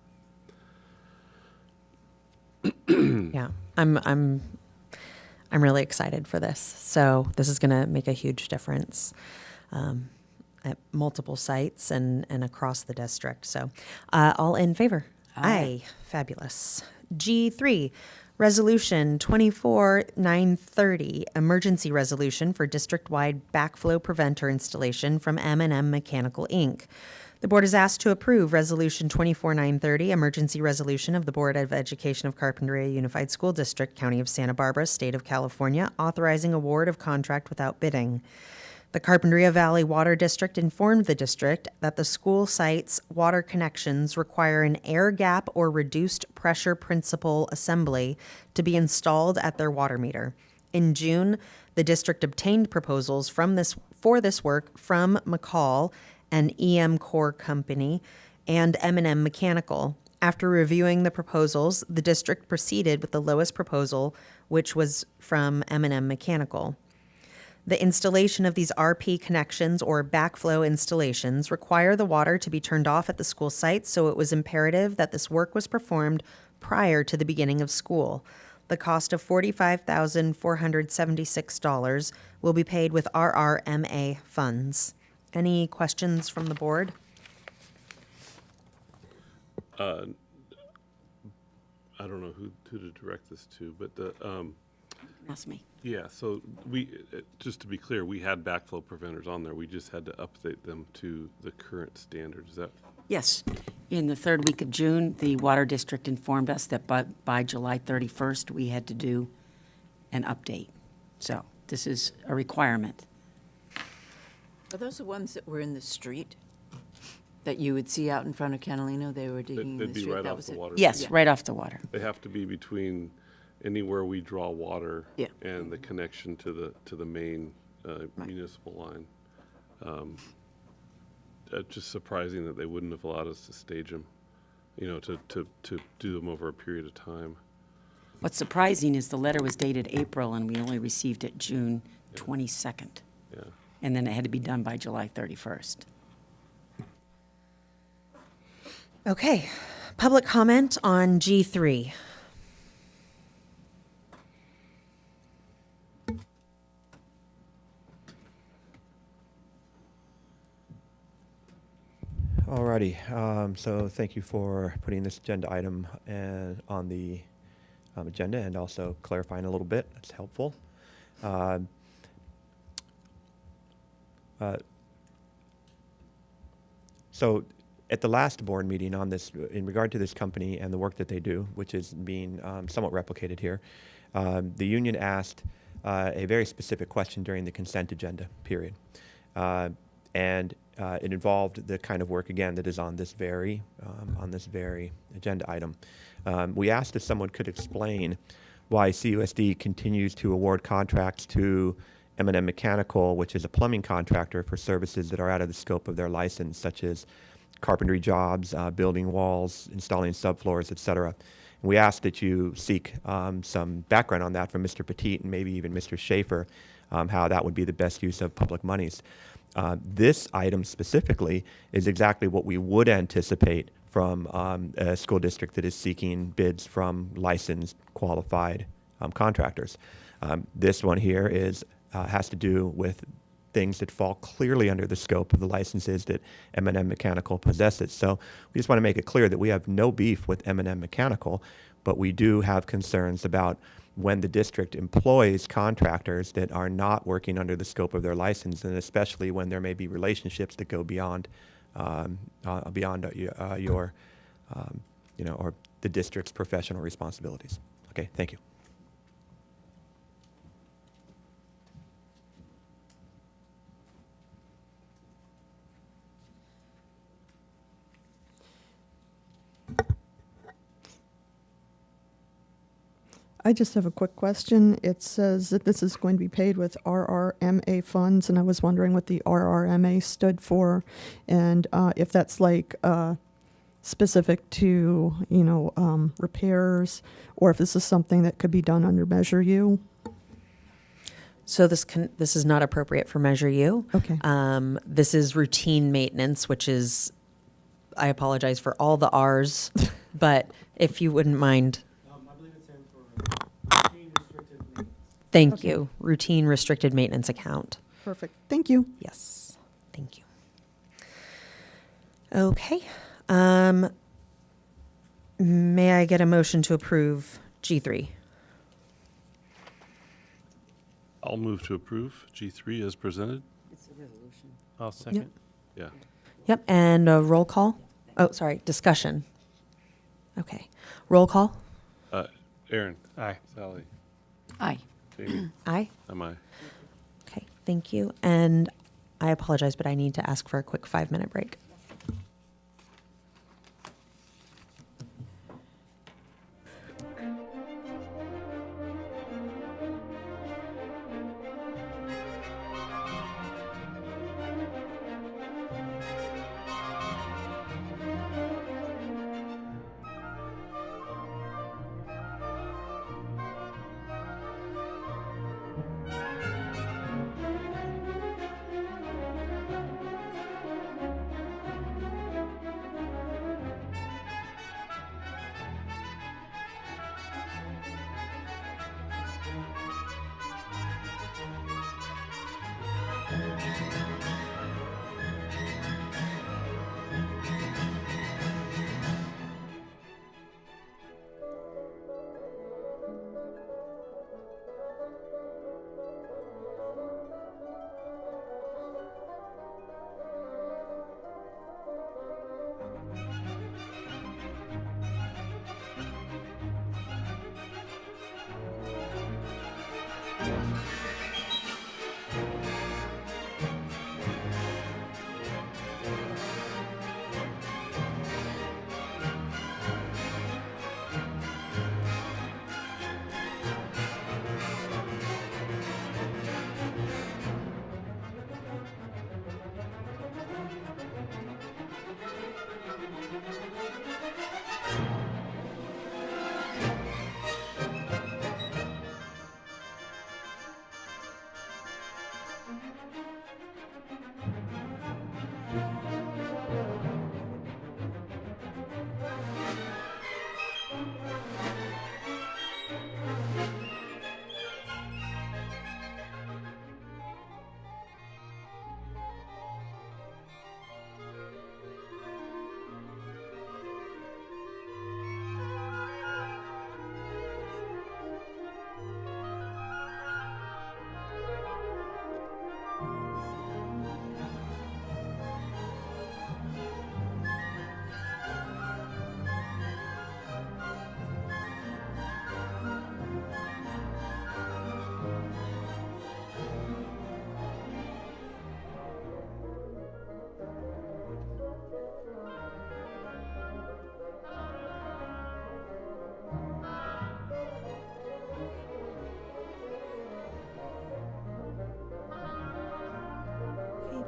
Yeah, I'm really excited for this. So this is going to make a huge difference at multiple sites and across the district. So all in favor? Aye. Fabulous. G3, Resolution 24-930, Emergency Resolution for District-Wide Backflow Preventer Installation from M&M Mechanical, Inc. The Board is asked to approve Resolution 24-930, Emergency Resolution of the Board of Education of Carpinteria Unified School District, County of Santa Barbara, State of California, authorizing award of contract without bidding. The Carpinteria Valley Water District informed the district that the school site's water connections require an air gap or reduced pressure principal assembly to be installed at their water meter. In June, the district obtained proposals for this work from McCall, an EM Core company, and M&M Mechanical. After reviewing the proposals, the district proceeded with the lowest proposal, which was from M&M Mechanical. The installation of these RP connections or backflow installations require the water to be turned off at the school site, so it was imperative that this work was performed prior to the beginning of school. The cost of $45,476 will be paid with RRMA funds. Any questions from the board? I don't know who to direct this to, but Ask me. yeah, so just to be clear, we had backflow preventers on there. We just had to update them to the current standards. Is that? Yes. In the third week of June, the Water District informed us that by July 31st, we had to do an update. So this is a requirement. Are those the ones that were in the street that you would see out in front of Catalino? They were digging in They'd the be street? right That off was the it? water. Yes, right off the water. They have to be between anywhere we draw water Yeah. and the connection to the main municipal line. Just surprising that they wouldn't have allowed us to stage them, to do them over a period of time. What's surprising is the letter was dated April, and we only received it June 22nd. Yeah. And then it had to be done by July 31st. Okay, public comment on G3. Alrighty, so thank you for putting this agenda item on the agenda and also clarifying a little bit. That's helpful. So at the last board meeting on this, in regard to this company and the work that they do, which is being somewhat replicated here, the union asked a very specific question during the consent agenda period. And it involved the kind of work, again, that is on this very agenda item. We asked if someone could explain why CUSD continues to award contracts to M&M Mechanical, which is a plumbing contractor, for services that are out of the scope of their license, such as carpentry jobs, building walls, installing subfloors, et cetera. And we asked that you seek some background on that from Mr. Petit and maybe even Mr. Schaefer, how that would be the best use of public monies. This item specifically is exactly what we would anticipate from a school district that is seeking bids from licensed, qualified contractors. This one here has to do with things that fall clearly under the scope of the licenses that M&M Mechanical possesses. So we just want to make it clear that we have no beef with M&M Mechanical, but we do have concerns about when the district employs contractors that are not working under the scope of their license, and especially when there may be relationships that go beyond your, or the district's professional responsibilities. Okay, thank you. I just have a quick question. It says that this is going to be paid with RRMA funds, and I was wondering what the RRMA stood for, and if that's like specific to, repairs, or if this is something that could be done under Measure U. So this is not appropriate for Measure U. Okay. This is routine maintenance, which is, I apologize for all the R's, but if you wouldn't mind. Thank you. Routine restricted maintenance account. Perfect. Thank you. Yes. Thank you. Okay. May I get a motion to approve G3? I'll move to approve G3 as presented. It's a resolution. I'll second. Yeah. Yep. And a roll call. Oh, sorry. Discussion. Okay. Roll call. Aaron. Aye. Sally. Aye. Jamie. Aye. I'm aye. Okay. Thank you. And I apologize, but I need to ask for a quick 5-minute break.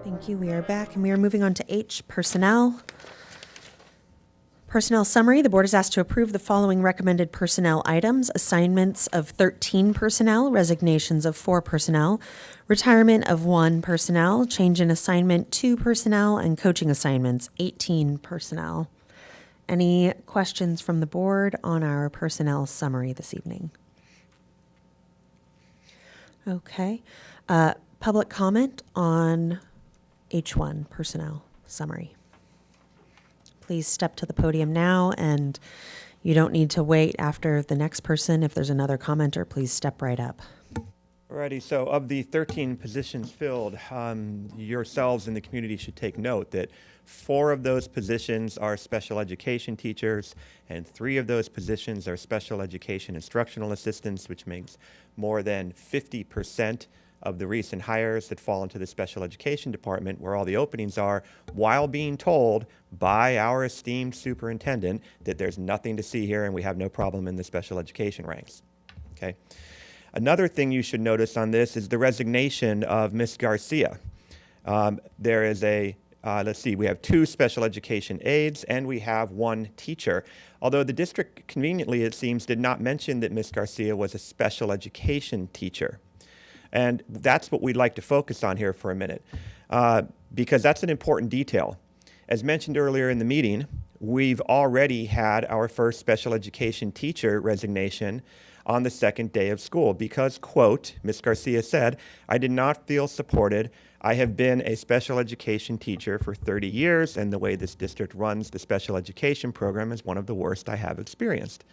Thank you. We are back and we are moving on to H, personnel. Personnel summary. The board is asked to approve the following recommended personnel items: assignments of 13 personnel, resignations of 4 personnel, retirement of 1 personnel, change in assignment 2 personnel, and coaching assignments 18 personnel. Any questions from the board on our personnel summary this evening? Okay. Public comment on H1 personnel summary. Please step to the podium now, and you don't need to wait after the next person. If there's another commenter, please step right up. Alrighty, so of the 13 positions filled, yourselves in the community should take note that 4 of those positions are special education teachers, and 3 of those positions are special education instructional assistants, which makes more than 50% of the recent hires that fall into the special education department, where all the openings are, while being told by our esteemed superintendent that there's nothing to see here and we have no problem in the special education ranks. Okay. Another thing you should notice on this is the resignation of Ms. Garcia. There is let's see, we have 2 special education aides and we have 1 teacher. Although the district conveniently, it seems, did not mention that Ms. Garcia was a special education teacher. And that's what we'd like to focus on here for a minute, because that's an important detail. As mentioned earlier in the meeting, we've already had our first special education teacher resignation on the 2nd day of school because, quote, Ms. Garcia said, "I did not feel supported. I have been a special education teacher for 30 years, and the way this district runs the special education program is one of the worst I have experienced."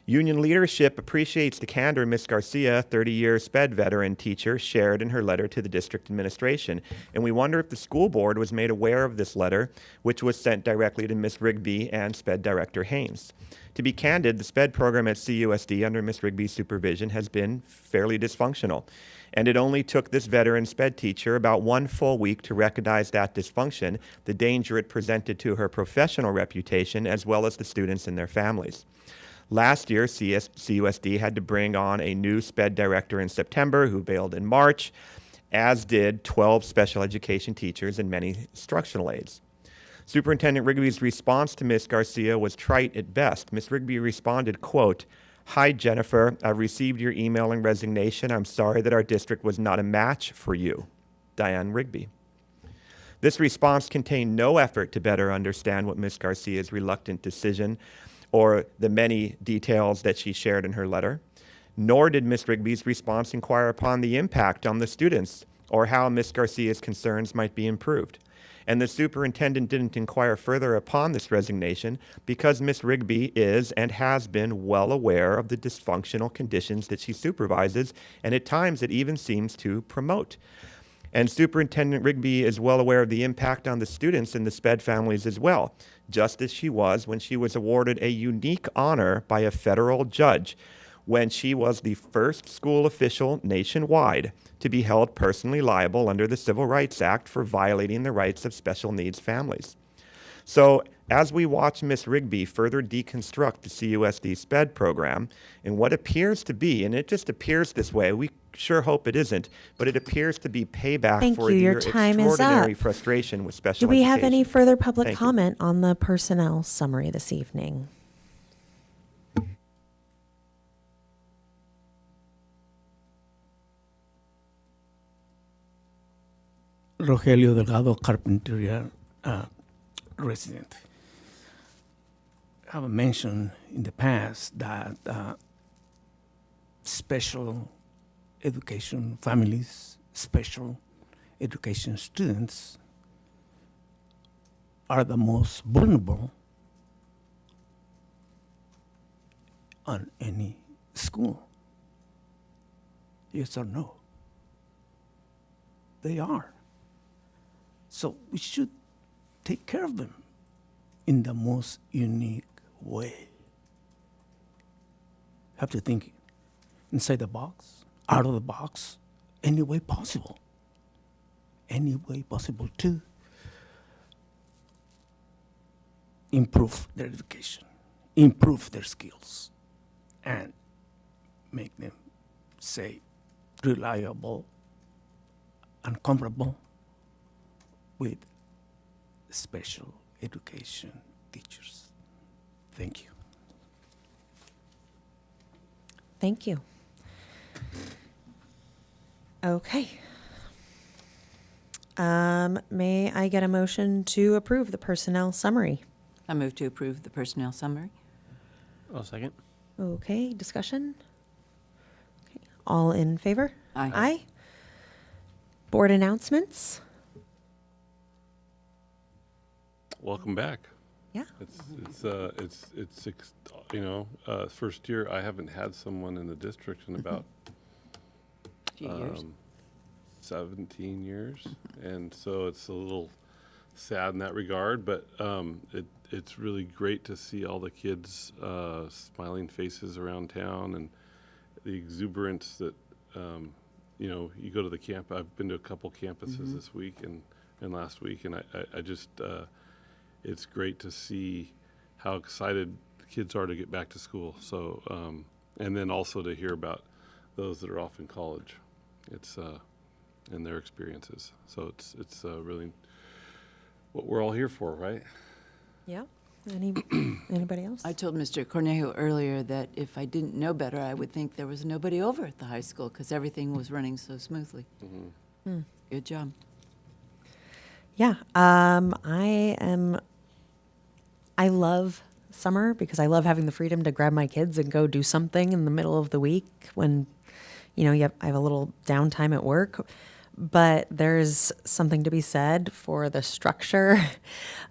Union leadership appreciates the candor Ms. Garcia, 30-year SPED veteran teacher, shared in her letter to the district administration. And we wonder if the school board was made aware of this letter, which was sent directly to Ms. Rigby and SPED Director Haynes. To be candid, the SPED program at CUSD under Ms. Rigby's supervision has been fairly dysfunctional. And it only took this veteran SPED teacher about 1 full week to recognize that dysfunction, the danger it presented to her professional reputation, as well as the students and their families. Last year, CUSD had to bring on a new SPED director in September who bailed in March, as did 12 special education teachers and many instructional aides. Superintendent Rigby's response to Ms. Garcia was trite at best. Ms. Rigby responded, quote, "Hi, Jennifer. I've received your email and resignation. I'm sorry that our district was not a match for you. Diane Rigby." This response contained no effort to better understand what Ms. Garcia's reluctant decision or the many details that she shared in her letter, nor did Ms. Rigby's response inquire upon the impact on the students or how Ms. Garcia's concerns might be improved. And the superintendent didn't inquire further upon this resignation because Ms. Rigby is and has been well aware of the dysfunctional conditions that she supervises, and at times it even seems to promote. And Superintendent Rigby is well aware of the impact on the students and the SPED families as well, just as she was when she was awarded a unique honor by a federal judge when she was the first school official nationwide to be held personally liable under the Civil Rights Act for violating the rights of special needs families. So as we watch Ms. Rigby further deconstruct the CUSD SPED program in what appears to be, and it just appears this way, we sure hope it isn't, but it appears to be payback Thank for you. Your your time is extraordinary up. frustration with special Do we have education. any further public Thank you. comment on the personnel summary this evening? Rogelio Delgado, Carpinteria resident. I have mentioned in the past that special education families, special education students are the most vulnerable on any school. Yes or no? They are. So we should take care of them in the most unique way. Have to think inside the box, out of the box, any way possible. Any way possible to improve their education, improve their skills, and make them safe, reliable, and comfortable with special education teachers. Thank you. Thank you. Okay. May I get a motion to approve the personnel summary? I move to approve the personnel summary. I'll second. Okay, discussion? Okay. All in favor? Aye. Aye. Board announcements? Welcome back. Yeah. First year I haven't had someone in the district in about Few years. 17 years, and so it's a little sad in that regard. But it's really great to see all the kids' smiling faces around town and the exuberance that you go to the camp. I've been to a couple campuses this week and last week, and I just it's great to see how excited the kids are to get back to school. So, and then also to hear about those that are off in college, and their experiences. So it's really what we're all here for, right? Yeah. Anybody else? I told Mr. Cornejo earlier that if I didn't know better, I would think there was nobody over at the high school because everything was running so smoothly. Mm-hmm. Good job. Yeah. I love summer because I love having the freedom to grab my kids and go do something in the middle of the week when, I have a little downtime at work. But there's something to be said for the structure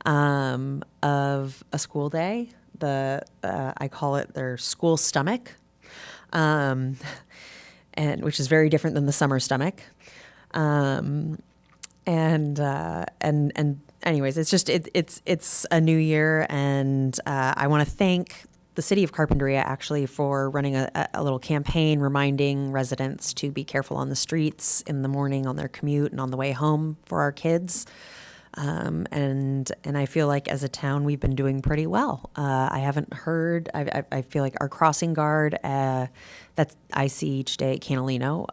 of a school day. I call it their school stomach, and which is very different than the summer stomach. Anyways, it's a new year, and I want to thank the city of Carpinteria actually for running a little campaign reminding residents to be careful on the streets in the morning on their commute and on the way home for our kids. And I feel like as a town we've been doing pretty well. I haven't heard. I feel like our crossing guard that I see each day at Canalino.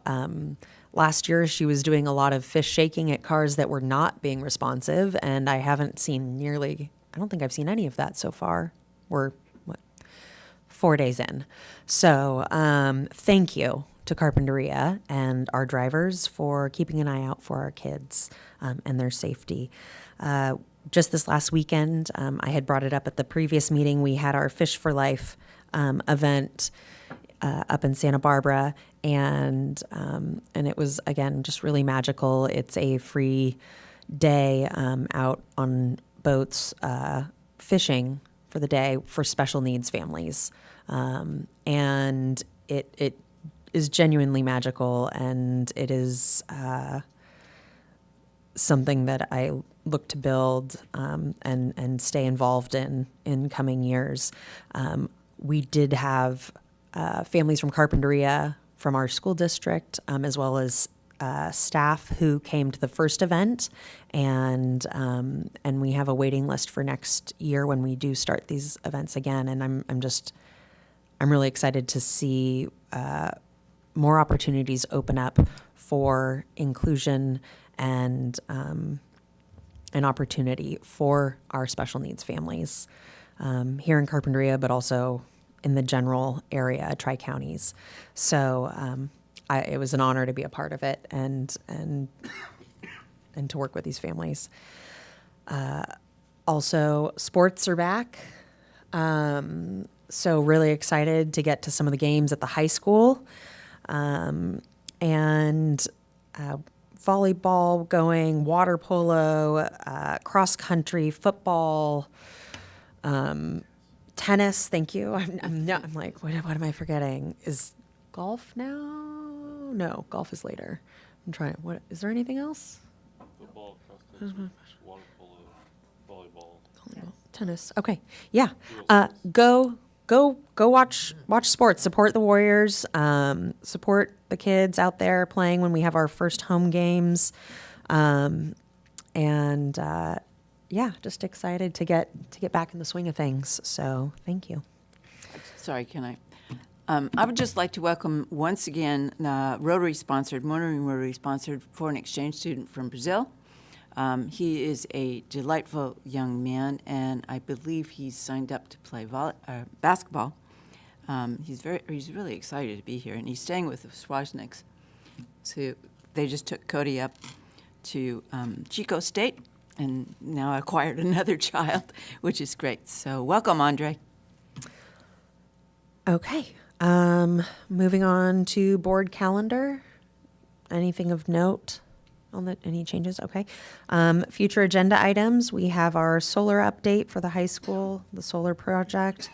Last year, she was doing a lot of fish shaking at cars that were not being responsive, and I don't think I've seen any of that so far. We're, 4 days in. So thank you to Carpinteria and our drivers for keeping an eye out for our kids and their safety. Just this last weekend, I had brought it up at the previous meeting, we had our Fish for Life event up in Santa Barbara, and it was, again, just really magical. It's a free day out on boats fishing for the day for special needs families, and it is genuinely magical, and it is something that I look to build and stay involved in coming years. We did have families from Carpinteria, from our school district, as well as staff who came to the first event, and we have a waiting list for next year when we do start these events again. And I'm really excited to see more opportunities open up for inclusion and an opportunity for our special needs families here in Carpinteria, but also in the general area, Tri-Counties. So it was an honor to be a part of it and to work with these families. Also, sports are back. So really excited to get to some of the games at the high school. And volleyball going, water polo, cross country, football, tennis. Thank you. I'm like, what am I forgetting? Is golf now? No, golf is later. I'm trying. What is there anything else? Football, cross country, water polo, volleyball, tennis. Okay, yeah. Go watch sports. Support the Warriors. Support the kids out there playing when we have our first home games. Yeah, just excited to get back in the swing of things. So thank you. Sorry, can I? I would just like to welcome once again Rotary-sponsored, Monterey Rotary-sponsored foreign exchange student from Brazil. He is a delightful young man, and I believe he's signed up to play basketball. He's really excited to be here, and he's staying with the Swazniks. So they just took Cody up to Chico State, and now acquired another child, which is great. So welcome, Andre. Okay. Moving on to board calendar. Anything of note on any changes? Okay. Future agenda items. We have our solar update for the high school, the solar project,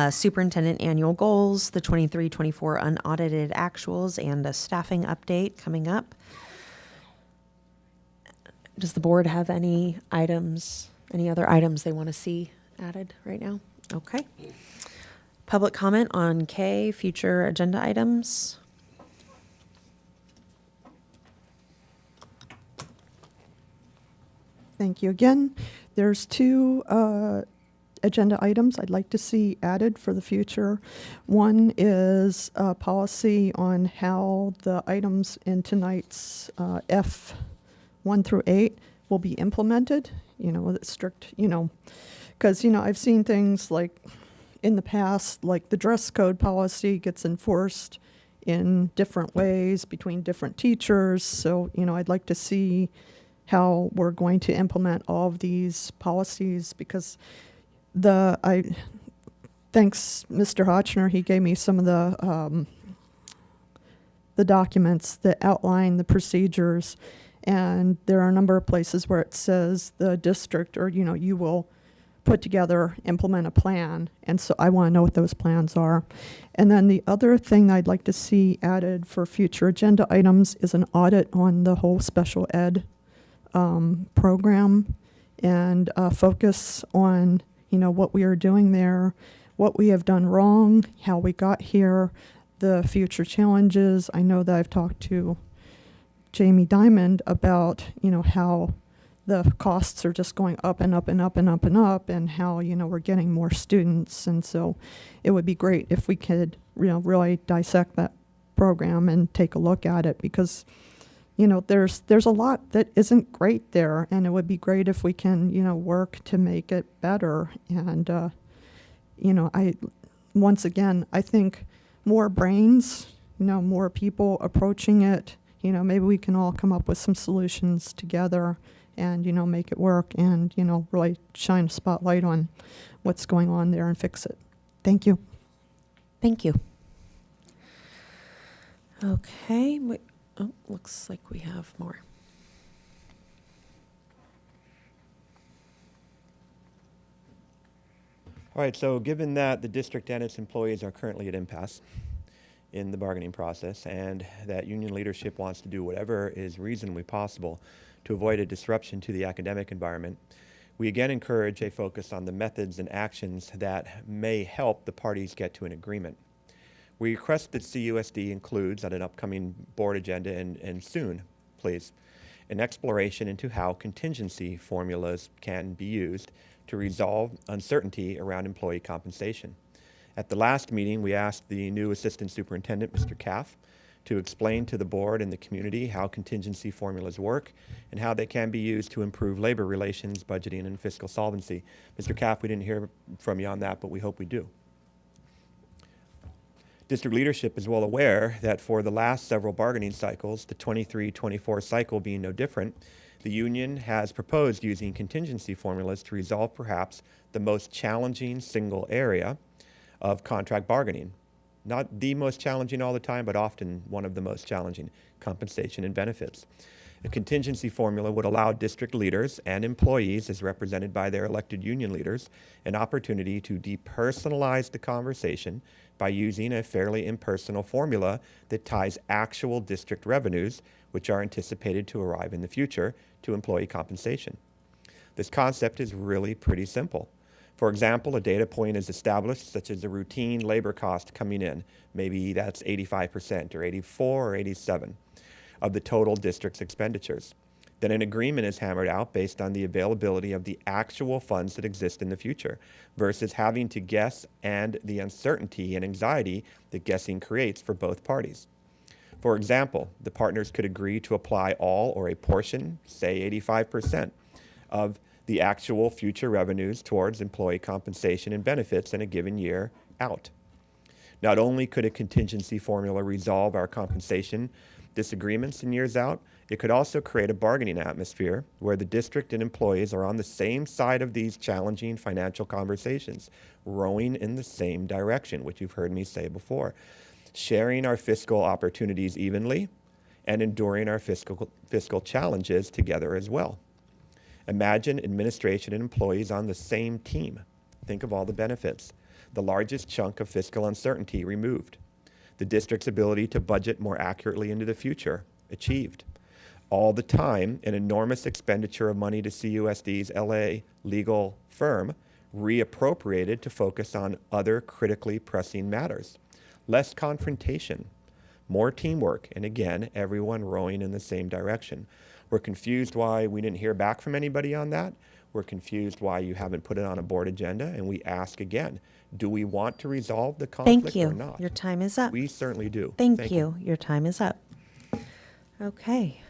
superintendent annual goals, the 23-24 unaudited actuals, and a staffing update coming up. Does the board have any other items they want to see added right now? Okay. Public comment on K, future agenda items. Thank you again. There's two agenda items I'd like to see added for the future. One is a policy on how the items in tonight's F1 through 8 will be implemented, with strict, because, I've seen things like in the past, like the dress code policy gets enforced in different ways between different teachers. So, I'd like to see how we're going to implement all of these policies, because thanks Mr. Hotchner, he gave me some of the documents that outline the procedures, and there are a number of places where it says the district or you will put together, implement a plan, and so I want to know what those plans are. And then the other thing I'd like to see added for future agenda items is an audit on the whole special ed program, and focus on what we are doing there, what we have done wrong, how we got here, the future challenges. I know that I've talked to Jamie Diamond about how the costs are just going up and up and up and up and up, and how we're getting more students. And so it would be great if we could really dissect that program and take a look at it, because there's a lot that isn't great there, and it would be great if we can work to make it better. And I think more brains, more people approaching it, maybe we can all come up with some solutions together and make it work, and really shine a spotlight on what's going on there and fix it. Thank you. Thank you. Okay, looks like we have more. All right, so given that the district and its employees are currently at impasse in the bargaining process and that union leadership wants to do whatever is reasonably possible to avoid a disruption to the academic environment, we again encourage a focus on the methods and actions that may help the parties get to an agreement. We request that CUSD includes on an upcoming board agenda and soon, please, an exploration into how contingency formulas can be used to resolve uncertainty around employee compensation. At the last meeting, we asked the new Assistant Superintendent, Mr. Caff, to explain to the board and the community how contingency formulas work and how they can be used to improve labor relations, budgeting, and fiscal solvency. Mr. Caff, we didn't hear from you on that, but we hope we do. District leadership is well aware that for the last several bargaining cycles, the 23-24 cycle being no different, the union has proposed using contingency formulas to resolve perhaps the most challenging single area of contract bargaining. Not the most challenging all the time, but often one of the most challenging, compensation and benefits. A contingency formula would allow district leaders and employees, as represented by their elected union leaders, an opportunity to depersonalize the conversation by using a fairly impersonal formula that ties actual district revenues, which are anticipated to arrive in the future, to employee compensation. This concept is really pretty simple. For example, a data point is established, such as a routine labor cost coming in. Maybe that's 85% or 84 or 87 of the total district's expenditures. Then an agreement is hammered out based on the availability of the actual funds that exist in the future versus having to guess and the uncertainty and anxiety that guessing creates for both parties. For example, the partners could agree to apply all or a portion, say 85%, of the actual future revenues towards employee compensation and benefits in a given year out. Not only could a contingency formula resolve our compensation disagreements in years out, it could also create a bargaining atmosphere where the district and employees are on the same side of these challenging financial conversations, rowing in the same direction, which you've heard me say before, sharing our fiscal opportunities evenly and enduring our fiscal challenges together as well. Imagine administration and employees on the same team. Think of all the benefits. The largest chunk of fiscal uncertainty removed. The district's ability to budget more accurately into the future achieved. All the time, an enormous expenditure of money to CUSD's LA legal firm reappropriated to focus on other critically pressing matters. Less confrontation, more teamwork, and again, everyone rowing in the same direction. We're confused why we didn't hear back from anybody on that. We're confused why you haven't put it on a board agenda, and we ask again, do we want to resolve the conflict or not? Your time is up. We certainly do. Thank you. Your time is up. Okay.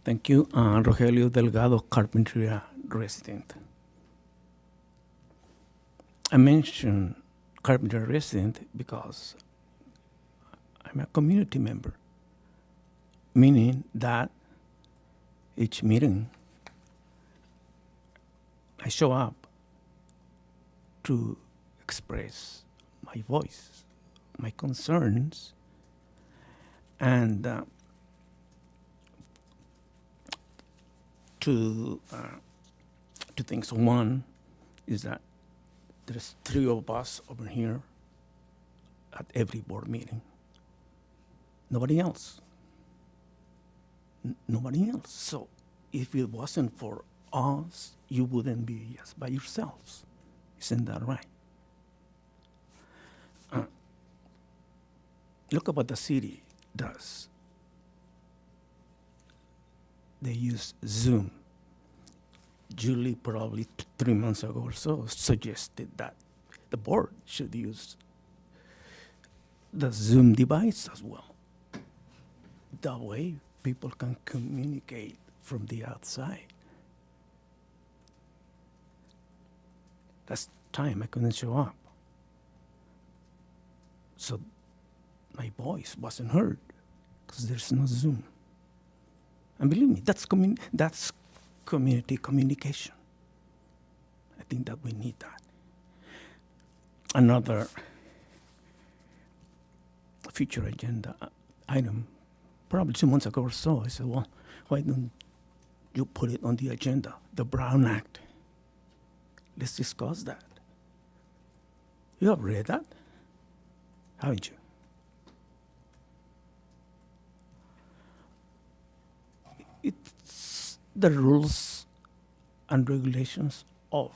Thank you. Rogelio Delgado, Carpinteria resident. I mentioned Carpinteria resident because I'm a community member, meaning that each meeting I show up to express my voice, my concerns, and two things. One is that there's 3 of us over here at every board meeting. Nobody else. Nobody else. So if it wasn't for us, you wouldn't be just by yourselves. Isn't that right? Look at what the city does. They use Zoom. Julie probably 3 months ago or so suggested that the board should use the Zoom device as well. That way people can communicate from the outside. That's time I couldn't show up. So my voice wasn't heard because there's no Zoom. And believe me, that's community communication. I think that we need that. another future agenda item, probably 2 months ago or so. I said, well, why don't you put it on the agenda, the Brown Act? Let's discuss that. You have read that, haven't you? It's the rules and regulations of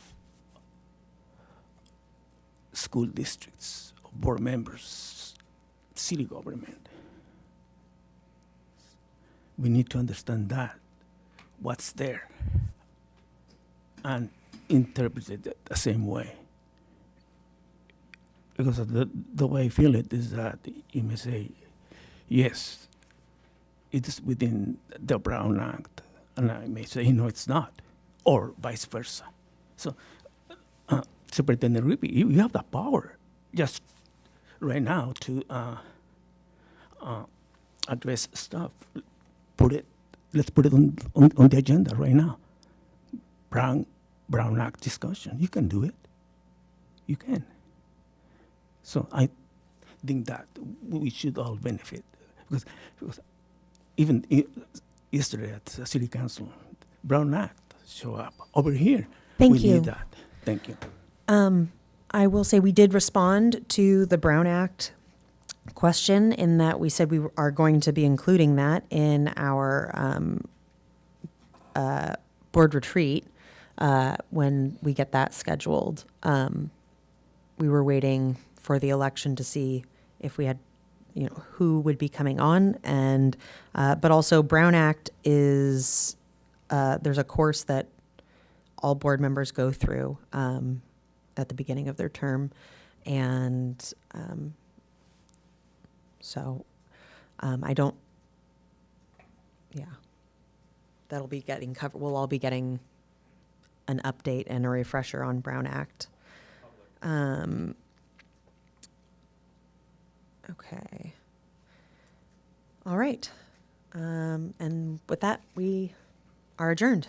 school districts, board members, city government. We need to understand that, what's there, and interpret it the same way. Because the way I feel it is that you may say, yes, it is within the Brown Act, and I may say, no, it's not, or vice versa. So, Superintendent Ribby, you have the power just right now to address stuff. Let's put it on the agenda right now. Brown Act discussion. You can do it. You can. So I think that we should all benefit because even yesterday at the City Council, Brown Act show up over here. Thank we you. need that. Thank you. I will say we did respond to the Brown Act question in that we said we are going to be including that in our board retreat when we get that scheduled. We were waiting for the election to see if we had, who would be coming on, and but also Brown Act is there's a course that all board members go through at the beginning of their term, and so I don't, that'll be getting covered. We'll all be getting an update and a refresher on Brown Act. Okay. All right. And with that, we are adjourned.